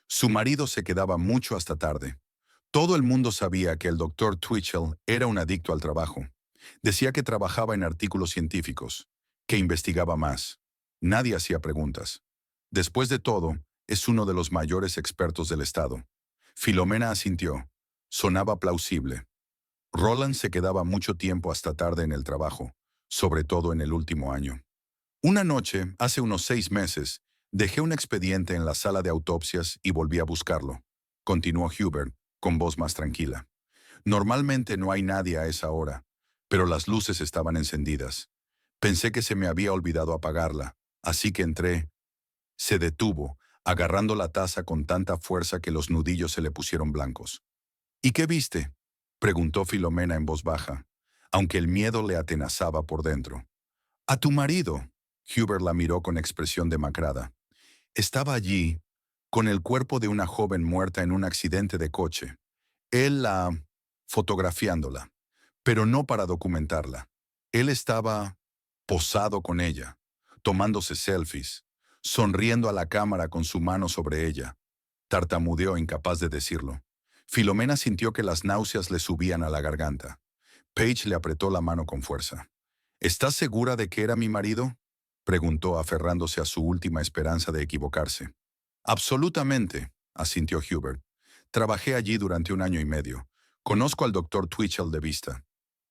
Su marido se quedaba mucho hasta tarde. Todo el mundo sabía que el doctor Twitchell era un adicto al trabajo. Decía que trabajaba en artículos científicos, que investigaba más. Nadie hacía preguntas. Después de todo, es uno de los mayores expertos del estado. Filomena asintió. Sonaba plausible. Roland se quedaba mucho tiempo hasta tarde en el trabajo, sobre todo en el último año. Una noche, hace unos 6 meses, dejé un expediente en la sala de autopsias y volví a buscarlo. Continuó Hubert, con voz más tranquila. Normalmente no hay nadie a esa hora, pero las luces estaban encendidas. Pensé que se me había olvidado apagarla, así que entré. Se detuvo, agarrando la taza con tanta fuerza que los nudillos se le pusieron blancos. ¿Y qué viste?, preguntó Filomena en voz baja, aunque el miedo le atenazaba por dentro. A tu marido. Hubert la miró con expresión demacrada. Estaba allí, con el cuerpo de una joven muerta en un accidente de coche. Él la fotografiándola, pero no para documentarla. Él estaba posado con ella, tomándose selfies, sonriendo a la cámara con su mano sobre ella. Tartamudeó, incapaz de decirlo. Filomena sintió que las náuseas le subían a la garganta. Paige le apretó la mano con fuerza. ¿Estás segura de que era mi marido?, preguntó, aferrándose a su última esperanza de equivocarse. Absolutamente, asintió Hubert. Trabajé allí durante 1 año y medio. Conozco al doctor Twitchell de vista.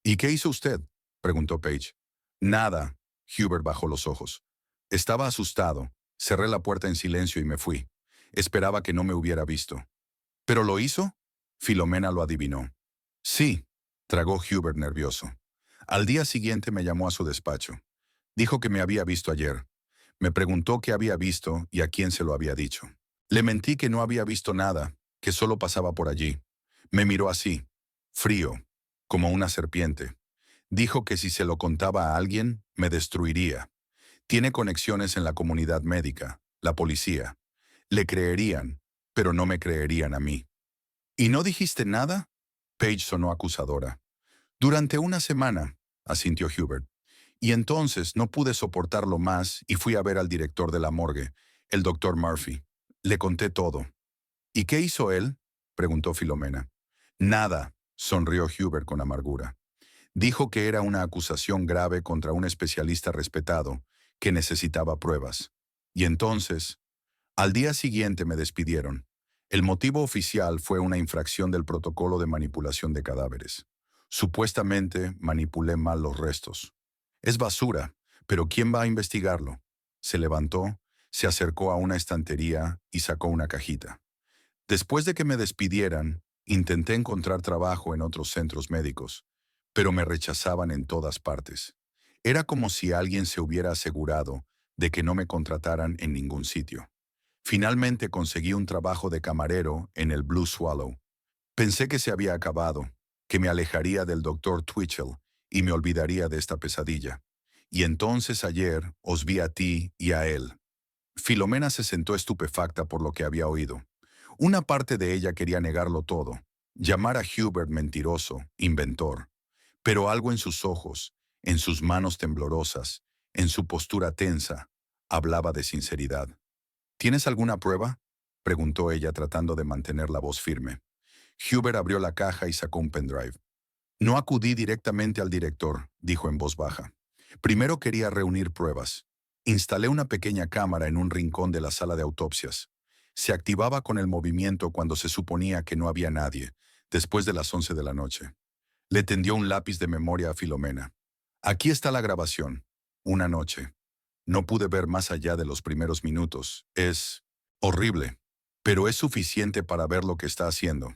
¿Y qué hizo usted?, preguntó Paige. Nada. Hubert bajó los ojos. Estaba asustado. Cerré la puerta en silencio y me fui. Esperaba que no me hubiera visto. ¿Pero lo hizo? Filomena lo adivinó. Sí, tragó Hubert nervioso. Al día siguiente me llamó a su despacho. Dijo que me había visto ayer. Me preguntó qué había visto y a quién se lo había dicho. Le mentí que no había visto nada, que solo pasaba por allí. Me miró así, frío, como una serpiente. Dijo que si se lo contaba a alguien, me destruiría. Tiene conexiones en la comunidad médica, la policía. Le creerían, pero no me creerían a mí. ¿Y no dijiste nada? Paige sonó acusadora. Durante 1 semana, asintió Hubert. Y entonces no pude soportarlo más y fui a ver al director de la morgue, el doctor Murphy. Le conté todo. ¿Y qué hizo él?, preguntó Filomena. Nada, sonrió Hubert con amargura. Dijo que era una acusación grave contra un especialista respetado, que necesitaba pruebas. Y entonces, al día siguiente me despidieron. El motivo oficial fue una infracción del protocolo de manipulación de cadáveres. Supuestamente manipulé mal los restos. Es basura, pero ¿quién va a investigarlo? Se levantó, se acercó a una estantería y sacó una cajita. Después de que me despidieran, intenté encontrar trabajo en otros centros médicos, pero me rechazaban en todas partes. Era como si alguien se hubiera asegurado de que no me contrataran en ningún sitio. Finalmente conseguí un trabajo de camarero en el Blue Swallow. Pensé que se había acabado, que me alejaría del doctor Twitchell y me olvidaría de esta pesadilla. Y entonces ayer os vi a ti y a él. Filomena se sentó estupefacta por lo que había oído. Una parte de ella quería negarlo todo, llamar a Hubert mentiroso, inventor. Pero algo en sus ojos, en sus manos temblorosas, en su postura tensa, hablaba de sinceridad. ¿Tienes alguna prueba?, preguntó ella tratando de mantener la voz firme. Hubert abrió la caja y sacó un pendrive. No acudí directamente al director, dijo en voz baja. Primero quería reunir pruebas. Instalé una pequeña cámara en un rincón de la sala de autopsias. Se activaba con el movimiento cuando se suponía que no había nadie, después de las 11 de la noche. Le tendió un lápiz de memoria a Filomena. Aquí está la grabación. Una noche. No pude ver más allá de los primeros minutos. Es horrible. pero es suficiente para ver lo que está haciendo.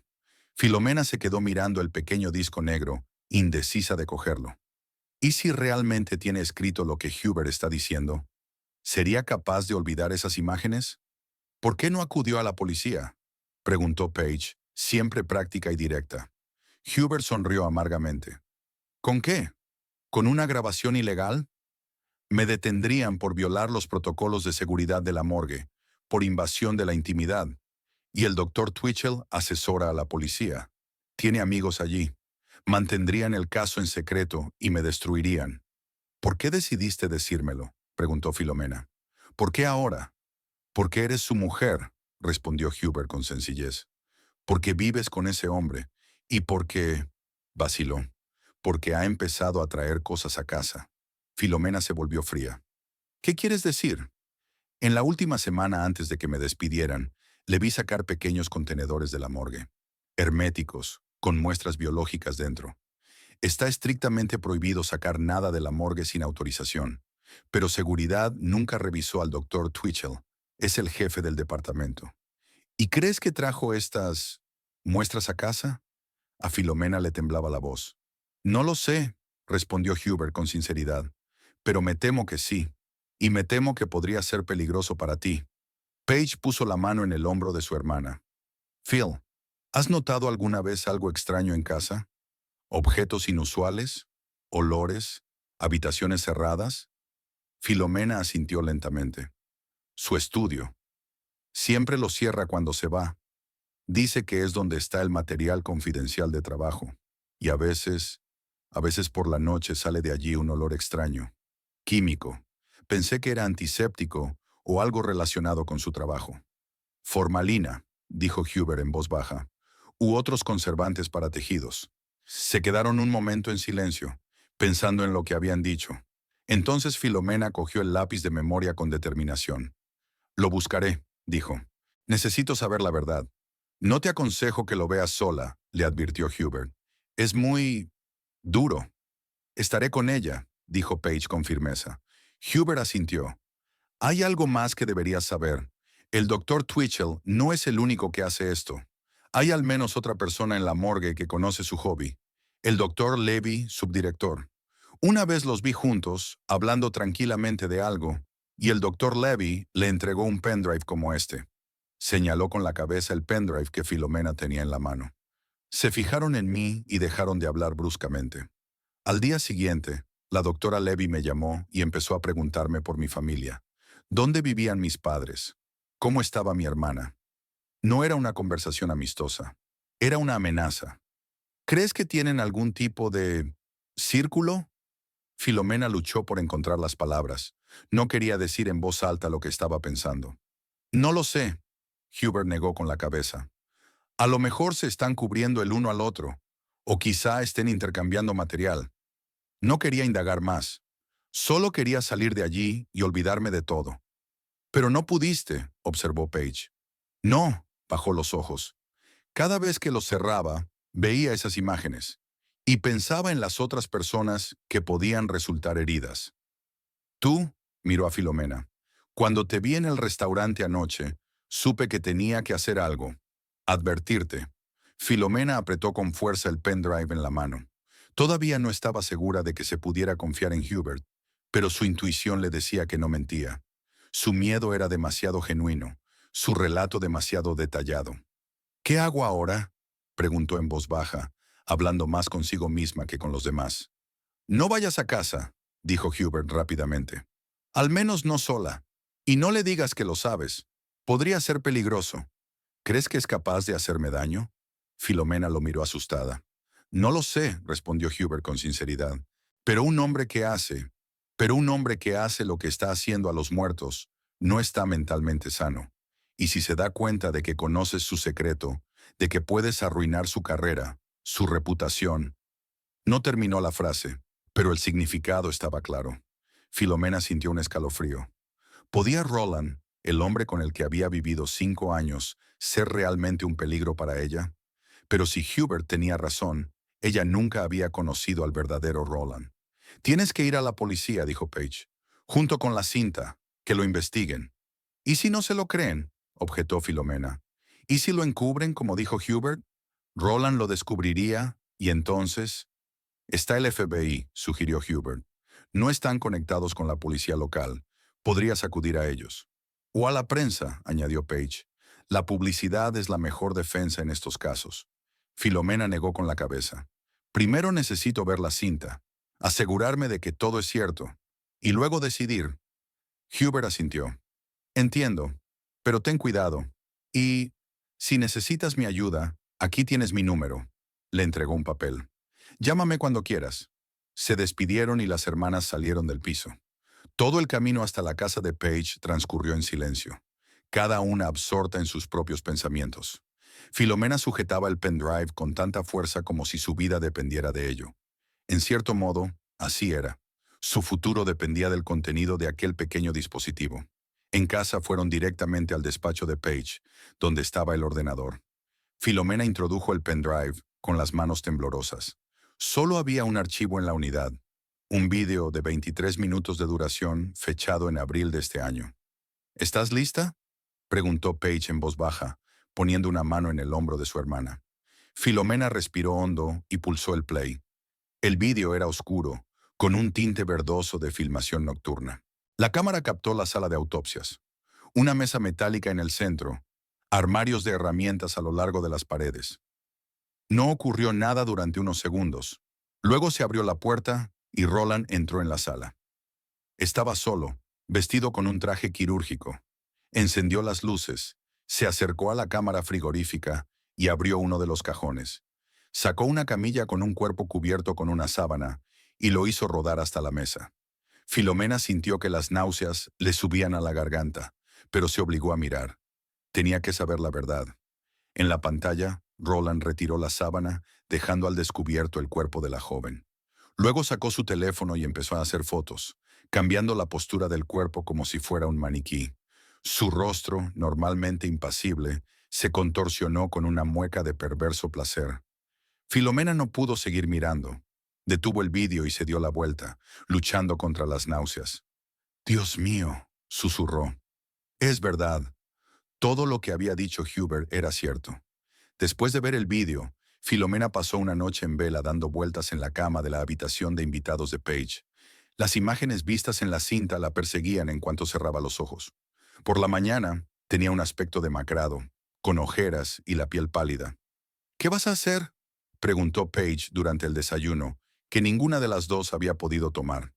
Filomena se quedó mirando el pequeño disco negro, indecisa de cogerlo. ¿Y si realmente tiene escrito lo que Hubert está diciendo? ¿Sería capaz de olvidar esas imágenes? ¿Por qué no acudió a la policía?, preguntó Paige, siempre práctica y directa. Hubert sonrió amargamente. ¿Con qué? ¿Con una grabación ilegal? Me detendrían por violar los protocolos de seguridad de la morgue, por invasión de la intimidad. Y el doctor Twitchell asesora a la policía. Tiene amigos allí. Mantendrían el caso en secreto y me destruirían. ¿Por qué decidiste decírmelo?, preguntó Filomena. ¿Por qué ahora? Porque eres su mujer, respondió Hubert con sencillez. Porque vives con ese hombre y porque, vaciló, porque ha empezado a traer cosas a casa. Filomena se volvió fría. ¿Qué quieres decir? En la última semana antes de que me despidieran, le vi sacar pequeños contenedores de la morgue, herméticos, con muestras biológicas dentro. Está estrictamente prohibido sacar nada de la morgue sin autorización, pero seguridad nunca revisó al doctor Twitchell. Es el jefe del departamento. ¿Y crees que trajo estas muestras a casa? A Filomena le temblaba la voz. No lo sé, respondió Hubert con sinceridad, pero me temo que sí, y me temo que podría ser peligroso para ti. Paige puso la mano en el hombro de su hermana. Phil, ¿has notado alguna vez algo extraño en casa? ¿Objetos inusuales? ¿Olores? ¿Habitaciones cerradas? Filomena asintió lentamente. Su estudio. Siempre lo cierra cuando se va. Dice que es donde está el material confidencial de trabajo. Y a veces por la noche sale de allí un olor extraño. Químico. Pensé que era antiséptico o algo relacionado con su trabajo. Formalina, dijo Hubert en voz baja, u otros conservantes para tejidos. Se quedaron un momento en silencio, pensando en lo que habían dicho. Entonces Filomena cogió el lápiz de memoria con determinación. Lo buscaré, dijo. Necesito saber la verdad. No te aconsejo que lo veas sola, le advirtió Hubert. Es muy duro. Estaré con ella, dijo Paige con firmeza. Hubert asintió. Hay algo más que deberías saber. El doctor Twitchell no es el único que hace esto. Hay al menos otra persona en la morgue que conoce su hobby. El doctor Levy, subdirector. Una vez los vi juntos, hablando tranquilamente de algo, y el doctor Levy le entregó un pendrive como este. Señaló con la cabeza el pendrive que Filomena tenía en la mano. Se fijaron en mí y dejaron de hablar bruscamente. Al día siguiente, la doctora Levy me llamó y empezó a preguntarme por mi familia. ¿Dónde vivían mis padres? ¿Cómo estaba mi hermana? No era una conversación amistosa. Era una amenaza. ¿Crees que tienen algún tipo de círculo? Filomena luchó por encontrar las palabras. No quería decir en voz alta lo que estaba pensando. No lo sé, Hubert negó con la cabeza. A lo mejor se están cubriendo el uno al otro, o quizá estén intercambiando material. No quería indagar más. Solo quería salir de allí y olvidarme de todo. Pero no pudiste, observó Paige. No, bajó los ojos. Cada vez que los cerraba, veía esas imágenes y pensaba en las otras personas que podían resultar heridas. Tú, miró a Filomena, cuando te vi en el restaurante anoche, supe que tenía que hacer algo. Advertirte. Filomena apretó con fuerza el pendrive en la mano. Todavía no estaba segura de que se pudiera confiar en Hubert, pero su intuición le decía que no mentía. Su miedo era demasiado genuino, su relato demasiado detallado. ¿Qué hago ahora?, preguntó en voz baja, hablando más consigo misma que con los demás. No vayas a casa, dijo Hubert rápidamente. Al menos no sola. Y no le digas que lo sabes. Podría ser peligroso. ¿Crees que es capaz de hacerme daño? Filomena lo miró asustada. No lo sé, respondió Hubert con sinceridad. Pero un hombre que hace, pero un hombre que hace lo que está haciendo a los muertos, no está mentalmente sano. Y si se da cuenta de que conoces su secreto, de que puedes arruinar su carrera, su reputación. No terminó la frase, pero el significado estaba claro. Filomena sintió un escalofrío. ¿Podía Roland, el hombre con el que había vivido 5 años, ser realmente un peligro para ella? Pero si Hubert tenía razón, ella nunca había conocido al verdadero Roland. Tienes que ir a la policía, dijo Paige, junto con la cinta, que lo investiguen. ¿Y si no se lo creen?, objetó Filomena. ¿Y si lo encubren, como dijo Hubert? Roland lo descubriría y entonces... Está el FBI, sugirió Hubert. No están conectados con la policía local. Podrías acudir a ellos. O a la prensa, añadió Page. La publicidad es la mejor defensa en estos casos. Filomena negó con la cabeza. Primero necesito ver la cinta, asegurarme de que todo es cierto, y luego decidir. Hubert asintió. Entiendo, pero ten cuidado. Y, si necesitas mi ayuda, aquí tienes mi número. Le entregó un papel. Llámame cuando quieras. Se despidieron y las hermanas salieron del piso. Todo el camino hasta la casa de Paige transcurrió en silencio, cada una absorta en sus propios pensamientos. Filomena sujetaba el pendrive con tanta fuerza como si su vida dependiera de ello. En cierto modo, así era. Su futuro dependía del contenido de aquel pequeño dispositivo. En casa fueron directamente al despacho de Paige, donde estaba el ordenador. Filomena introdujo el pendrive con las manos temblorosas. Solo había un archivo en la unidad, un vídeo de 23 minutos de duración fechado en abril de este año. ¿Estás lista?, preguntó Paige en voz baja, poniendo una mano en el hombro de su hermana. Filomena respiró hondo y pulsó el play. El vídeo era oscuro, con un tinte verdoso de filmación nocturna. La cámara captó la sala de autopsias. Una mesa metálica en el centro, armarios de herramientas a lo largo de las paredes. No ocurrió nada durante unos segundos. Luego se abrió la puerta y Roland entró en la sala. Estaba solo, vestido con un traje quirúrgico. Encendió las luces, se acercó a la cámara frigorífica y abrió uno de los cajones. Sacó una camilla con un cuerpo cubierto con una sábana y lo hizo rodar hasta la mesa. Filomena sintió que las náuseas le subían a la garganta, pero se obligó a mirar. Tenía que saber la verdad. En la pantalla, Roland retiró la sábana, dejando al descubierto el cuerpo de la joven. Luego sacó su teléfono y empezó a hacer fotos, cambiando la postura del cuerpo como si fuera un maniquí. Su rostro, normalmente impasible, se contorsionó con una mueca de perverso placer. Filomena no pudo seguir mirando. Detuvo el vídeo y se dio la vuelta, luchando contra las náuseas. «Dios mío», susurró. «Es verdad. Todo lo que había dicho Hubert era cierto». Después de ver el vídeo, Filomena pasó una noche en vela dando vueltas en la cama de la habitación de invitados de Paige. Las imágenes vistas en la cinta la perseguían en cuanto cerraba los ojos. Por la mañana, tenía un aspecto demacrado, con ojeras y la piel pálida. «¿Qué vas a hacer?», preguntó Paige durante el desayuno, que ninguna de las dos había podido tomar.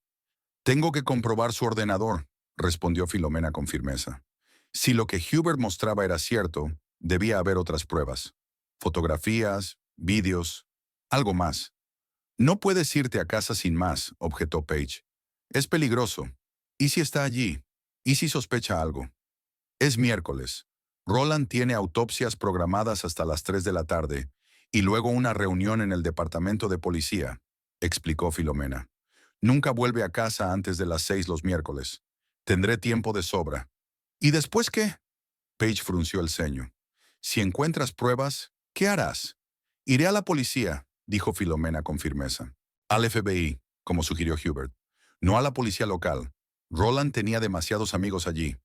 «Tengo que comprobar su ordenador», respondió Filomena con firmeza. Si lo que Hubert mostraba era cierto, debía haber otras pruebas. Fotografías, vídeos, algo más. «No puedes irte a casa sin más», objetó Paige. «Es peligroso. ¿Y si está allí? ¿Y si sospecha algo?» «Es miércoles. Roland tiene autopsias programadas hasta las 3 de la tarde y luego una reunión en el departamento de policía», explicó Filomena. «Nunca vuelve a casa antes de las 6 los miércoles. Tendré tiempo de sobra». «¿Y después qué?», Paige frunció el ceño. «Si encuentras pruebas, ¿qué harás?». «Iré a la policía», dijo Filomena con firmeza. «Al FBI», como sugirió Hubert. «No a la policía local. Roland tenía demasiados amigos allí».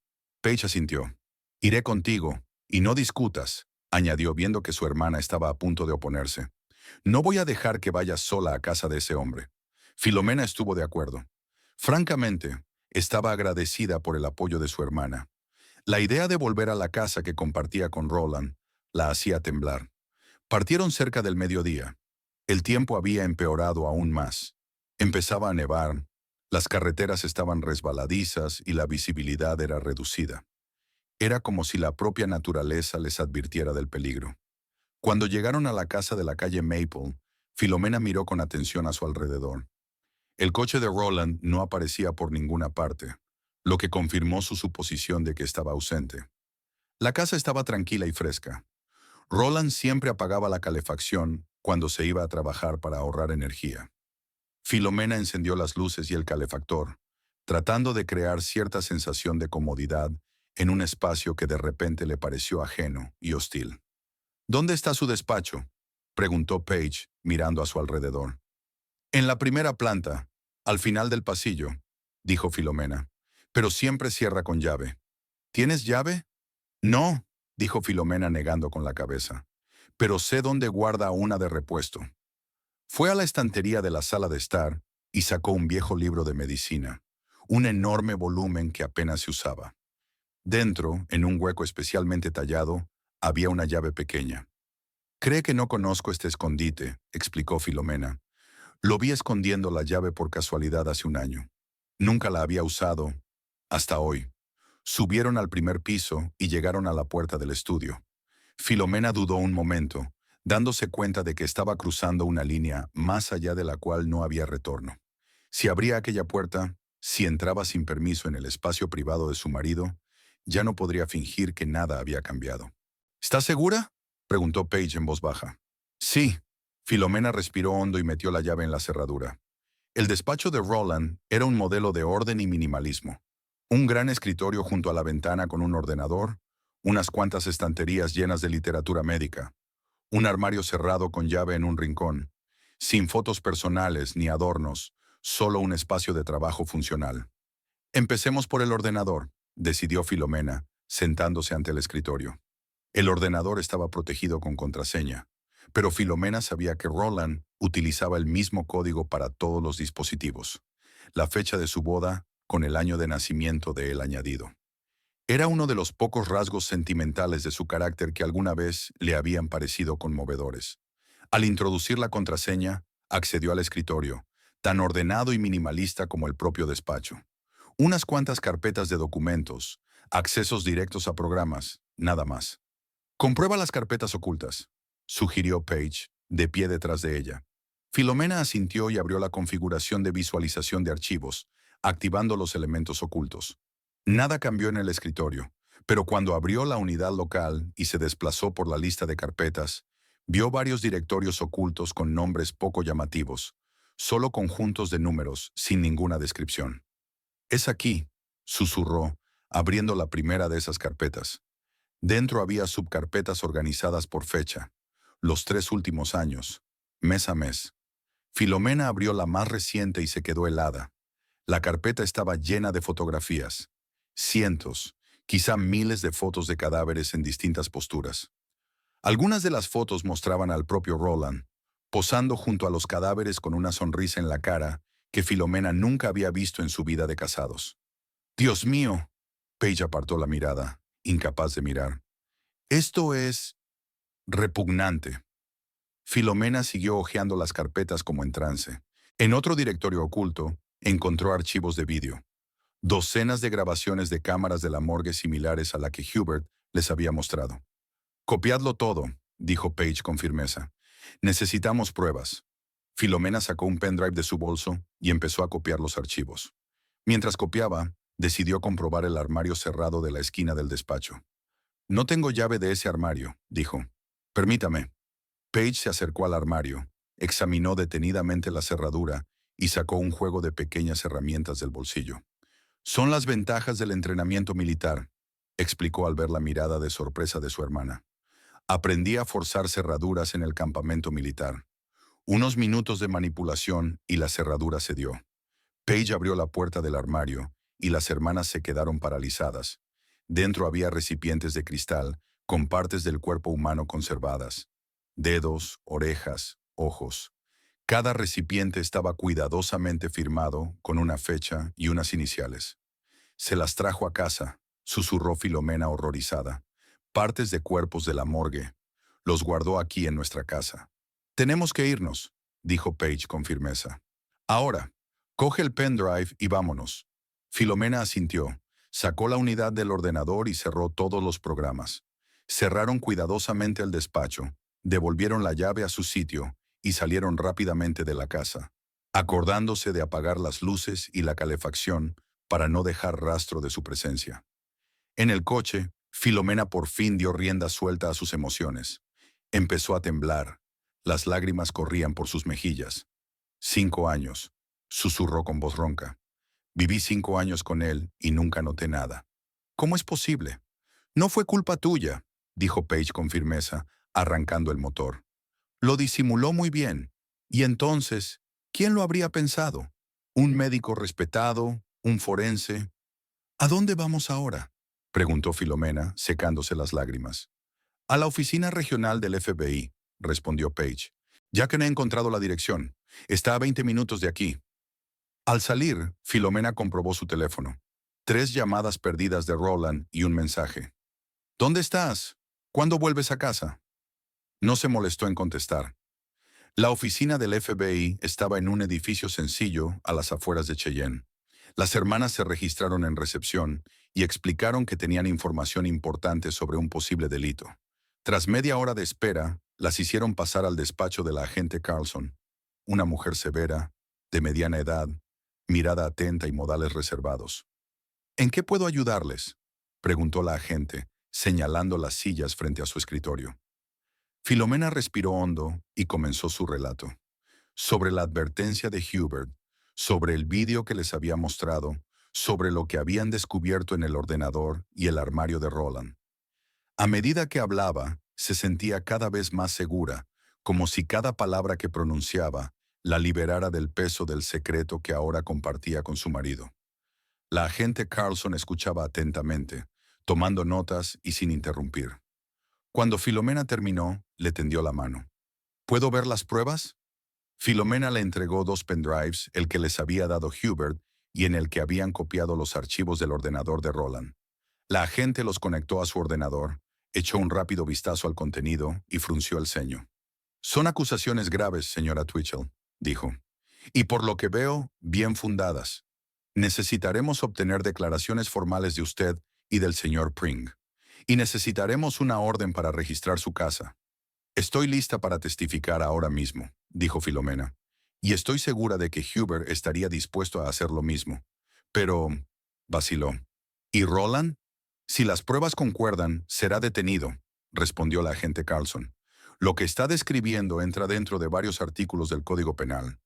Paige asintió. «Iré contigo, y no discutas», añadió viendo que su hermana estaba a punto de oponerse. «No voy a dejar que vayas sola a casa de ese hombre». Filomena estuvo de acuerdo. Francamente, estaba agradecida por el apoyo de su hermana. La idea de volver a la casa que compartía con Roland la hacía temblar. Partieron cerca del mediodía. El tiempo había empeorado aún más. Empezaba a nevar, las carreteras estaban resbaladizas y la visibilidad era reducida. Era como si la propia naturaleza les advirtiera del peligro. Cuando llegaron a la casa de la calle Maple, Filomena miró con atención a su alrededor. El coche de Roland no aparecía por ninguna parte, lo que confirmó su suposición de que estaba ausente. La casa estaba tranquila y fresca. Roland siempre apagaba la calefacción cuando se iba a trabajar para ahorrar energía. Filomena encendió las luces y el calefactor, tratando de crear cierta sensación de comodidad en un espacio que de repente le pareció ajeno y hostil. «¿Dónde está su despacho?», preguntó Paige, mirando a su alrededor. «En la primera planta, al final del pasillo», dijo Filomena, «pero siempre cierra con llave». «¿Tienes llave?». «No», dijo Filomena negando con la cabeza. Pero sé dónde guarda una de repuesto. Fue a la estantería de la sala de estar y sacó un viejo libro de medicina, un enorme volumen que apenas se usaba. Dentro, en un hueco especialmente tallado, había una llave pequeña. Cree que no conozco este escondite, explicó Filomena. Lo vi escondiendo la llave por casualidad hace un año. Nunca la había usado, hasta hoy. Subieron al primer piso y llegaron a la puerta del estudio. Filomena dudó un momento, dándose cuenta de que estaba cruzando una línea más allá de la cual no había retorno. Si abría aquella puerta, si entraba sin permiso en el espacio privado de su marido, ya no podría fingir que nada había cambiado. ¿Estás segura?, preguntó Paige en voz baja. Sí. Filomena respiró hondo y metió la llave en la cerradura. El despacho de Roland era un modelo de orden y minimalismo. Un gran escritorio junto a la ventana con un ordenador, unas cuantas estanterías llenas de literatura médica, un armario cerrado con llave en un rincón, sin fotos personales ni adornos, solo un espacio de trabajo funcional. Empecemos por el ordenador, decidió Filomena, sentándose ante el escritorio. El ordenador estaba protegido con contraseña, pero Filomena sabía que Roland utilizaba el mismo código para todos los dispositivos. La fecha de su boda con el año de nacimiento de él añadido. Era uno de los pocos rasgos sentimentales de su carácter que alguna vez le habían parecido conmovedores. Al introducir la contraseña, accedió al escritorio, tan ordenado y minimalista como el propio despacho. Unas cuantas carpetas de documentos, accesos directos a programas, nada más. Comprueba las carpetas ocultas, sugirió Paige, de pie detrás de ella. Filomena asintió y abrió la configuración de visualización de archivos, activando los elementos ocultos. Nada cambió en el escritorio, pero cuando abrió la unidad local y se desplazó por la lista de carpetas, vio varios directorios ocultos con nombres poco llamativos, solo conjuntos de números sin ninguna descripción. «Es aquí», susurró, abriendo la primera de esas carpetas. Dentro había subcarpetas organizadas por fecha, los 3 últimos años, mes a mes. Filomena abrió la más reciente y se quedó helada. La carpeta estaba llena de fotografías. Cientos, quizá miles de fotos de cadáveres en distintas posturas. Algunas de las fotos mostraban al propio Roland, posando junto a los cadáveres con una sonrisa en la cara que Filomena nunca había visto en su vida de casados. «Dios mío», Paige apartó la mirada, incapaz de mirar. «Esto es repugnante». Filomena siguió hojeando las carpetas como en trance. En otro directorio oculto, encontró archivos de vídeo. Docenas de grabaciones de cámaras de la morgue similares a la que Hubert les había mostrado. «Copiadlo todo», dijo Paige con firmeza. «Necesitamos pruebas». Filomena sacó un pendrive de su bolso y empezó a copiar los archivos. Mientras copiaba, decidió comprobar el armario cerrado de la esquina del despacho. «No tengo llave de ese armario», dijo. «Permítame». Paige se acercó al armario, examinó detenidamente la cerradura y sacó un juego de pequeñas herramientas del bolsillo. «Son las ventajas del entrenamiento militar», explicó al ver la mirada de sorpresa de su hermana. «Aprendí a forzar cerraduras en el campamento militar. Unos minutos de manipulación y la cerradura cedió». Paige abrió la puerta del armario y las hermanas se quedaron paralizadas. Dentro había recipientes de cristal con partes del cuerpo humano conservadas. Dedos, orejas, ojos. Cada recipiente estaba cuidadosamente firmado con una fecha y unas iniciales. «Se las trajo a casa», susurró Filomena horrorizada. «Partes de cuerpos de la morgue. Los guardó aquí en nuestra casa». «Tenemos que irnos», dijo Paige con firmeza. «Ahora, coge el pendrive y vámonos». Filomena asintió, sacó la unidad del ordenador y cerró todos los programas. Cerraron cuidadosamente el despacho, devolvieron la llave a su sitio y salieron rápidamente de la casa, acordándose de apagar las luces y la calefacción para no dejar rastro de su presencia. En el coche, Filomena por fin dio rienda suelta a sus emociones. Empezó a temblar. Las lágrimas corrían por sus mejillas. 5 años, susurró con voz ronca. Viví 5 años con él y nunca noté nada. ¿Cómo es posible? No fue culpa tuya, dijo Paige con firmeza, arrancando el motor. Lo disimuló muy bien. Y entonces, ¿quién lo habría pensado? ¿Un médico respetado? ¿Un forense? ¿A dónde vamos ahora? preguntó Filomena, secándose las lágrimas. A la oficina regional del FBI, respondió Page. Ya que no he encontrado la dirección. Está a 20 minutos de aquí. Al salir, Filomena comprobó su teléfono. 3 llamadas perdidas de Roland y un mensaje. ¿Dónde estás? ¿Cuándo vuelves a casa? No se molestó en contestar. La oficina del FBI estaba en un edificio sencillo a las afueras de Cheyenne. Las hermanas se registraron en recepción y explicaron que tenían información importante sobre un posible delito. Tras media hora de espera, las hicieron pasar al despacho de la agente Carlson, una mujer severa, de mediana edad, mirada atenta y modales reservados. ¿En qué puedo ayudarles?, preguntó la agente, señalando las sillas frente a su escritorio. Filomena respiró hondo y comenzó su relato. Sobre la advertencia de Hubert, sobre el vídeo que les había mostrado, sobre lo que habían descubierto en el ordenador y el armario de Roland. A medida que hablaba, se sentía cada vez más segura, como si cada palabra que pronunciaba la liberara del peso del secreto que ahora compartía con su marido. La agente Carlson escuchaba atentamente, tomando notas y sin interrumpir. Cuando Filomena terminó, le tendió la mano. ¿Puedo ver las pruebas? Filomena le entregó 2 pendrives, el que les había dado Hubert y en el que habían copiado los archivos del ordenador de Roland. La agente los conectó a su ordenador, echó un rápido vistazo al contenido y frunció el ceño. Son acusaciones graves, señora Twitchell, dijo. Y por lo que veo, bien fundadas. Necesitaremos obtener declaraciones formales de usted y del señor Pring. Y necesitaremos una orden para registrar su casa. Estoy lista para testificar ahora mismo, dijo Filomena. Y estoy segura de que Hubert estaría dispuesto a hacer lo mismo. Pero, vaciló. ¿Y Roland? Si las pruebas concuerdan, será detenido, respondió la agente Carlson. Lo que está describiendo entra dentro de varios artículos del Código Penal,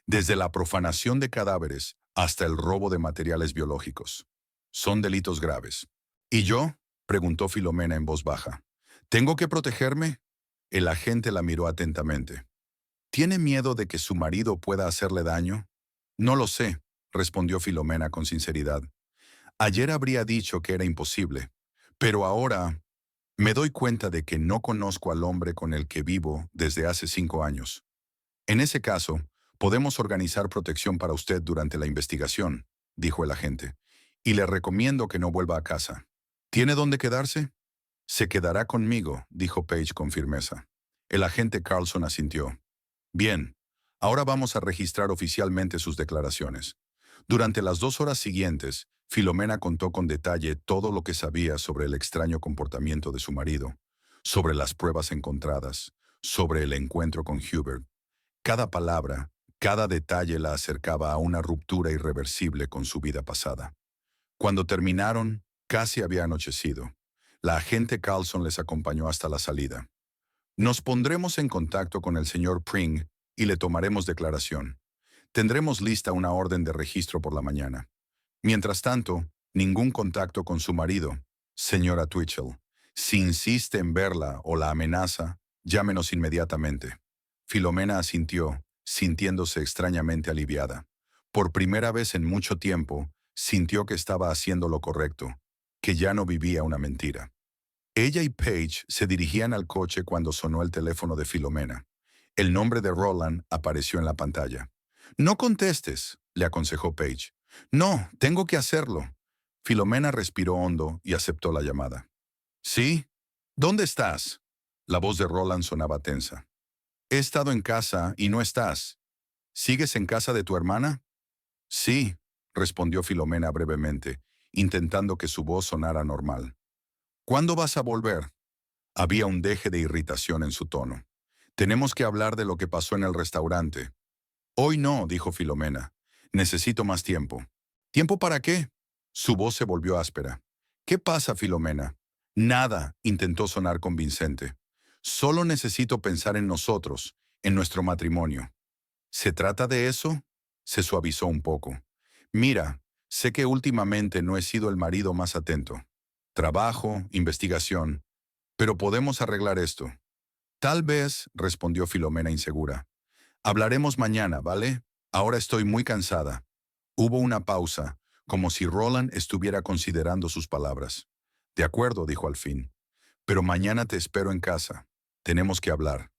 desde la profanación de cadáveres hasta el robo de materiales biológicos. Son delitos graves. ¿Y yo?, preguntó Filomena en voz baja. ¿Tengo que protegerme? El agente la miró atentamente. ¿Tiene miedo de que su marido pueda hacerle daño? No lo sé, respondió Filomena con sinceridad. Ayer habría dicho que era imposible, pero ahora me doy cuenta de que no conozco al hombre con el que vivo desde hace 5 años. En ese caso, podemos organizar protección para usted durante la investigación, dijo el agente, y le recomiendo que no vuelva a casa. ¿Tiene dónde quedarse? Se quedará conmigo, dijo Page con firmeza. El agente Carlson asintió. Bien, ahora vamos a registrar oficialmente sus declaraciones. Durante las 2 horas siguientes, Filomena contó con detalle todo lo que sabía sobre el extraño comportamiento de su marido, sobre las pruebas encontradas, sobre el encuentro con Hubert. Cada palabra, cada detalle la acercaba a una ruptura irreversible con su vida pasada. Cuando terminaron, casi había anochecido. La agente Carlson les acompañó hasta la salida. Nos pondremos en contacto con el señor Pring y le tomaremos declaración. Tendremos lista una orden de registro por la mañana. Mientras tanto, ningún contacto con su marido, señora Twitchell. Si insiste en verla o la amenaza, llámenos inmediatamente. Filomena asintió, sintiéndose extrañamente aliviada. Por primera vez en mucho tiempo, sintió que estaba haciendo lo correcto, que ya no vivía una mentira. Ella y Paige se dirigían al coche cuando sonó el teléfono de Filomena. El nombre de Roland apareció en la pantalla. No contestes, le aconsejó Paige. No, tengo que hacerlo. Filomena respiró hondo y aceptó la llamada. ¿Sí? ¿Dónde estás? La voz de Roland sonaba tensa. He estado en casa y no estás. ¿Sigues en casa de tu hermana? Sí, respondió Filomena brevemente, intentando que su voz sonara normal. ¿Cuándo vas a volver? Había un deje de irritación en su tono. Tenemos que hablar de lo que pasó en el restaurante. Hoy no, dijo Filomena. Necesito más tiempo. ¿Tiempo para qué? Su voz se volvió áspera. ¿Qué pasa, Filomena? Nada, intentó sonar convincente. Solo necesito pensar en nosotros, en nuestro matrimonio. ¿Se trata de eso? Se suavizó un poco. Mira, sé que últimamente no he sido el marido más atento. Trabajo, investigación. Pero podemos arreglar esto. Tal vez, respondió Filomena insegura. Hablaremos mañana, ¿vale? Ahora estoy muy cansada. Hubo una pausa, como si Roland estuviera considerando sus palabras. De acuerdo, dijo al fin. Pero mañana te espero en casa. Tenemos que hablar.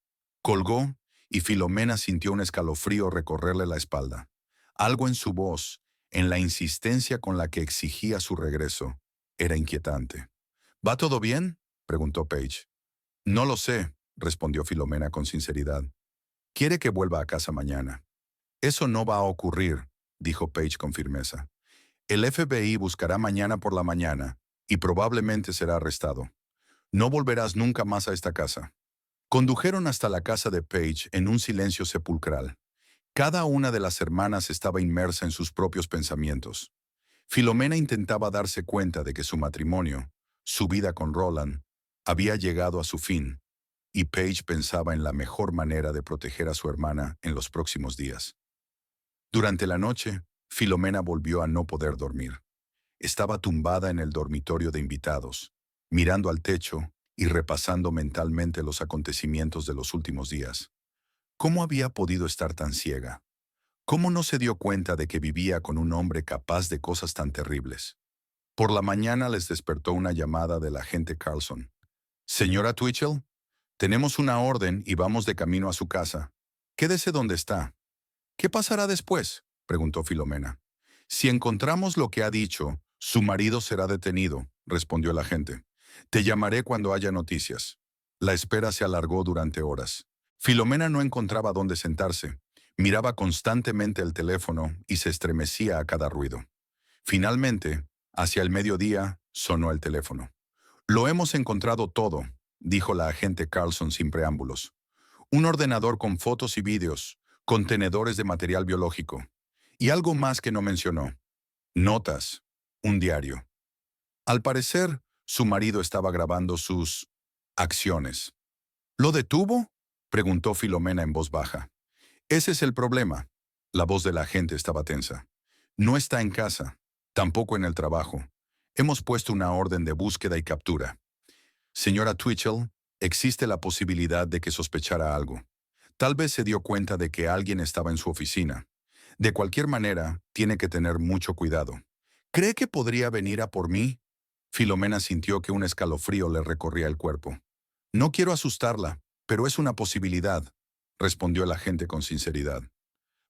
Colgó y Filomena sintió un escalofrío recorrerle la espalda. Algo en su voz, en la insistencia con la que exigía su regreso, era inquietante. ¿Va todo bien?, preguntó Paige. No lo sé, respondió Filomena con sinceridad. Quiere que vuelva a casa mañana. Eso no va a ocurrir, dijo Paige con firmeza. El FBI buscará mañana por la mañana y probablemente será arrestado. No volverás nunca más a esta casa. Condujeron hasta la casa de Paige en un silencio sepulcral. Cada una de las hermanas estaba inmersa en sus propios pensamientos. Filomena intentaba darse cuenta de que su matrimonio, su vida con Roland, había llegado a su fin, y Paige pensaba en la mejor manera de proteger a su hermana en los próximos días. Durante la noche, Filomena volvió a no poder dormir. Estaba tumbada en el dormitorio de invitados, mirando al techo y repasando mentalmente los acontecimientos de los últimos días. ¿Cómo había podido estar tan ciega? ¿Cómo no se dio cuenta de que vivía con un hombre capaz de cosas tan terribles? Por la mañana les despertó una llamada del agente Carlson. «Señora Twitchell, tenemos una orden y vamos de camino a su casa. Quédese donde está». «¿Qué pasará después?», preguntó Filomena. «Si encontramos lo que ha dicho, su marido será detenido», respondió el agente. «Te llamaré cuando haya noticias». La espera se alargó durante horas. Filomena no encontraba dónde sentarse. Miraba constantemente el teléfono y se estremecía a cada ruido. Finalmente, hacia el mediodía, sonó el teléfono. «Lo hemos encontrado todo», dijo la agente Carlson sin preámbulos. «Un ordenador con fotos y vídeos, contenedores de material biológico. Y algo más que no mencionó. Notas, un diario». Al parecer, su marido estaba grabando sus acciones. «¿Lo detuvo?», preguntó Filomena en voz baja. «Ese es el problema». La voz de la agente estaba tensa. «No está en casa, tampoco en el trabajo. Hemos puesto una orden de búsqueda y captura. Señora Twitchell, existe la posibilidad de que sospechara algo. Tal vez se dio cuenta de que alguien estaba en su oficina. De cualquier manera, tiene que tener mucho cuidado. ¿Cree que podría venir a por mí?». Filomena sintió que un escalofrío le recorría el cuerpo. «No quiero asustarla, pero es una posibilidad», respondió el agente con sinceridad.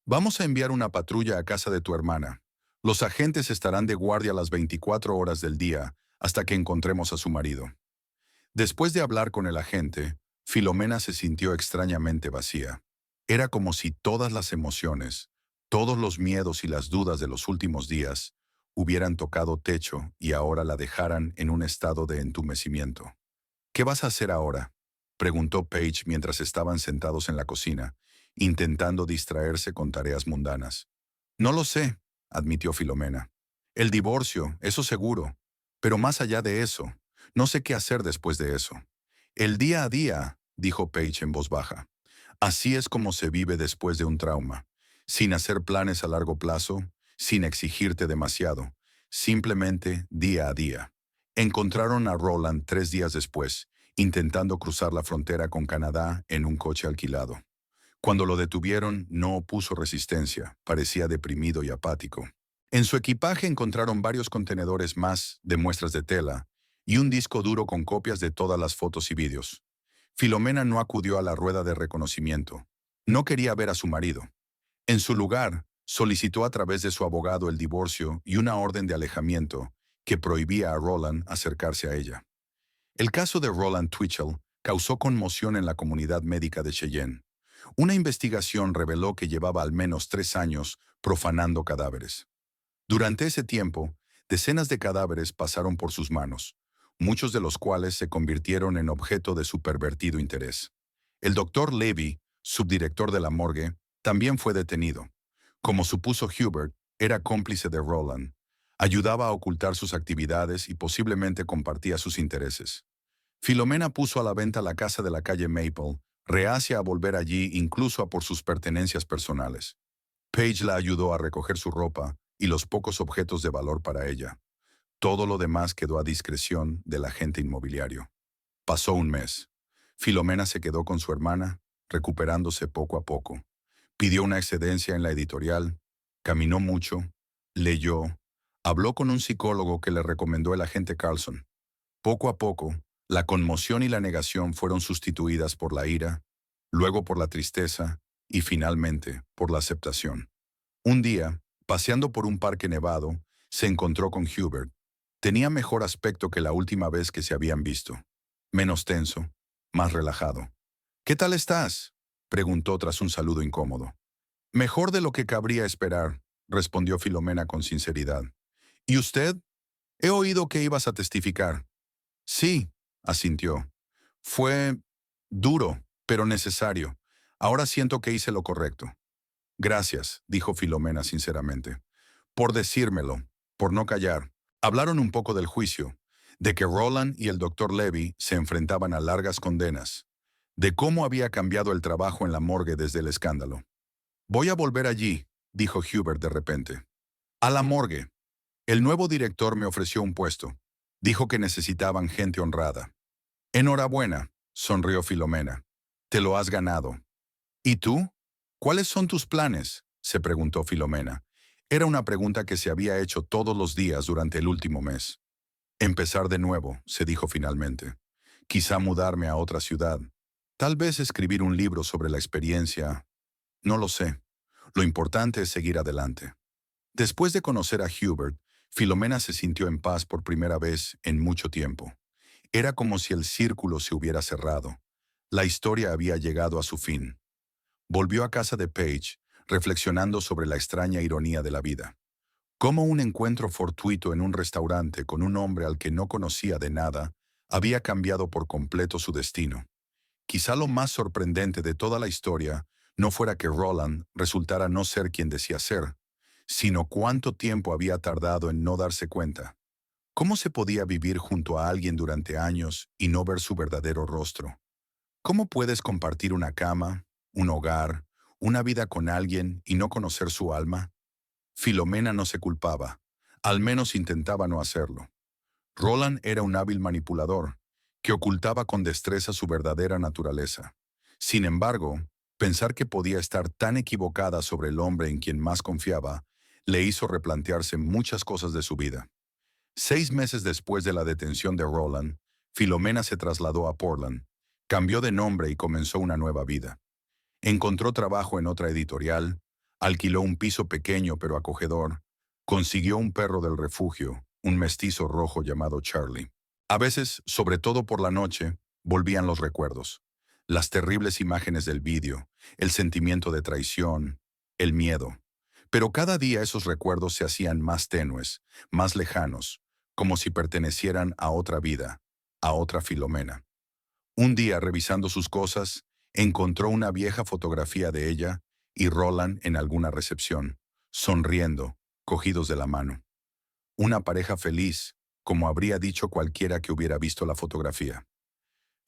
«Vamos a enviar una patrulla a casa de tu hermana. Los agentes estarán de guardia las 24 horas del día hasta que encontremos a su marido». Después de hablar con el agente, Filomena se sintió extrañamente vacía. Era como si todas las emociones, todos los miedos y las dudas de los últimos días hubieran tocado techo y ahora la dejaran en un estado de entumecimiento. «¿Qué vas a hacer ahora?», preguntó Paige mientras estaban sentados en la cocina, intentando distraerse con tareas mundanas. «No lo sé», admitió Filomena. «El divorcio, eso seguro. Pero más allá de eso, no sé qué hacer después de eso». «El día a día», dijo Paige en voz baja. «Así es como se vive después de un trauma, sin hacer planes a largo plazo, sin exigirte demasiado, simplemente día a día». Encontraron a Roland 3 días después, intentando cruzar la frontera con Canadá en un coche alquilado. Cuando lo detuvieron, no opuso resistencia, parecía deprimido y apático. En su equipaje encontraron varios contenedores más de muestras de tela y un disco duro con copias de todas las fotos y vídeos. Filomena no acudió a la rueda de reconocimiento. No quería ver a su marido. En su lugar, solicitó a través de su abogado el divorcio y una orden de alejamiento que prohibía a Roland acercarse a ella. El caso de Roland Twitchell causó conmoción en la comunidad médica de Cheyenne. Una investigación reveló que llevaba al menos 3 años profanando cadáveres. Durante ese tiempo, decenas de cadáveres pasaron por sus manos, muchos de los cuales se convirtieron en objeto de su pervertido interés. El doctor Levy, subdirector de la morgue, también fue detenido. Como supuso Hubert, era cómplice de Roland. Ayudaba a ocultar sus actividades y posiblemente compartía sus intereses. Filomena puso a la venta la casa de la calle Maple, reacia a volver allí incluso a por sus pertenencias personales. Paige la ayudó a recoger su ropa y los pocos objetos de valor para ella. Todo lo demás quedó a discreción del agente inmobiliario. Pasó un mes. Filomena se quedó con su hermana, recuperándose poco a poco. Pidió una excedencia en la editorial, caminó mucho, leyó, habló con un psicólogo que le recomendó el agente Carlson. Poco a poco, la conmoción y la negación fueron sustituidas por la ira, luego por la tristeza y finalmente por la aceptación. Un día, paseando por un parque nevado, se encontró con Hubert. Tenía mejor aspecto que la última vez que se habían visto. Menos tenso, más relajado. ¿Qué tal estás?, preguntó tras un saludo incómodo. Mejor de lo que cabría esperar, respondió Filomena con sinceridad. ¿Y usted? He oído que ibas a testificar. Sí, asintió. Fue duro, pero necesario. Ahora siento que hice lo correcto. Gracias, dijo Filomena sinceramente, por decírmelo, por no callar. Hablaron un poco del juicio, de que Roland y el doctor Levy se enfrentaban a largas condenas, de cómo había cambiado el trabajo en la morgue desde el escándalo. Voy a volver allí, dijo Hubert de repente. A la morgue. El nuevo director me ofreció un puesto. Dijo que necesitaban gente honrada. Enhorabuena, sonrió Filomena. Te lo has ganado. ¿Y tú? ¿Cuáles son tus planes?, se preguntó Filomena. Era una pregunta que se había hecho todos los días durante el último mes. Empezar de nuevo, se dijo finalmente. Quizá mudarme a otra ciudad. Tal vez escribir un libro sobre la experiencia. No lo sé. Lo importante es seguir adelante. Después de conocer a Hubert, Filomena se sintió en paz por primera vez en mucho tiempo. Era como si el círculo se hubiera cerrado. La historia había llegado a su fin. Volvió a casa de Paige, reflexionando sobre la extraña ironía de la vida. Cómo un encuentro fortuito en un restaurante con un hombre al que no conocía de nada había cambiado por completo su destino. Quizá lo más sorprendente de toda la historia no fuera que Roland resultara no ser quien decía ser, sino cuánto tiempo había tardado en no darse cuenta. ¿Cómo se podía vivir junto a alguien durante años y no ver su verdadero rostro? ¿Cómo puedes compartir una cama, un hogar, una vida con alguien y no conocer su alma? Filomena no se culpaba, al menos intentaba no hacerlo. Roland era un hábil manipulador, que ocultaba con destreza su verdadera naturaleza. Sin embargo, pensar que podía estar tan equivocada sobre el hombre en quien más confiaba, le hizo replantearse muchas cosas de su vida. 6 meses después de la detención de Roland, Filomena se trasladó a Portland, cambió de nombre y comenzó una nueva vida. Encontró trabajo en otra editorial, alquiló un piso pequeño pero acogedor, consiguió un perro del refugio, un mestizo rojo llamado Charlie. A veces, sobre todo por la noche, volvían los recuerdos, las terribles imágenes del vídeo, el sentimiento de traición, el miedo. Pero cada día esos recuerdos se hacían más tenues, más lejanos, como si pertenecieran a otra vida, a otra Filomena. Un día, revisando sus cosas, encontró una vieja fotografía de ella y Roland en alguna recepción, sonriendo, cogidos de la mano. Una pareja feliz, como habría dicho cualquiera que hubiera visto la fotografía.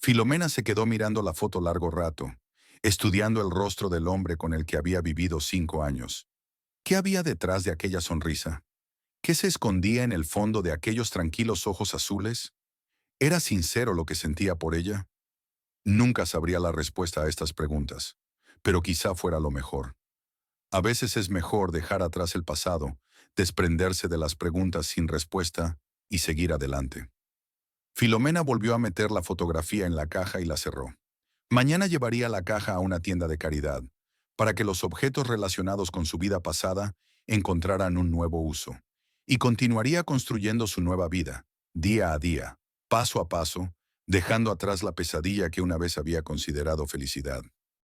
Filomena se quedó mirando la foto largo rato, estudiando el rostro del hombre con el que había vivido 5 años. ¿Qué había detrás de aquella sonrisa? ¿Qué se escondía en el fondo de aquellos tranquilos ojos azules? ¿Era sincero lo que sentía por ella? Nunca sabría la respuesta a estas preguntas, pero quizá fuera lo mejor. A veces es mejor dejar atrás el pasado, desprenderse de las preguntas sin respuesta y seguir adelante. Filomena volvió a meter la fotografía en la caja y la cerró. Mañana llevaría la caja a una tienda de caridad, para que los objetos relacionados con su vida pasada encontraran un nuevo uso. Y continuaría construyendo su nueva vida, día a día, paso a paso, dejando atrás la pesadilla que una vez había considerado felicidad.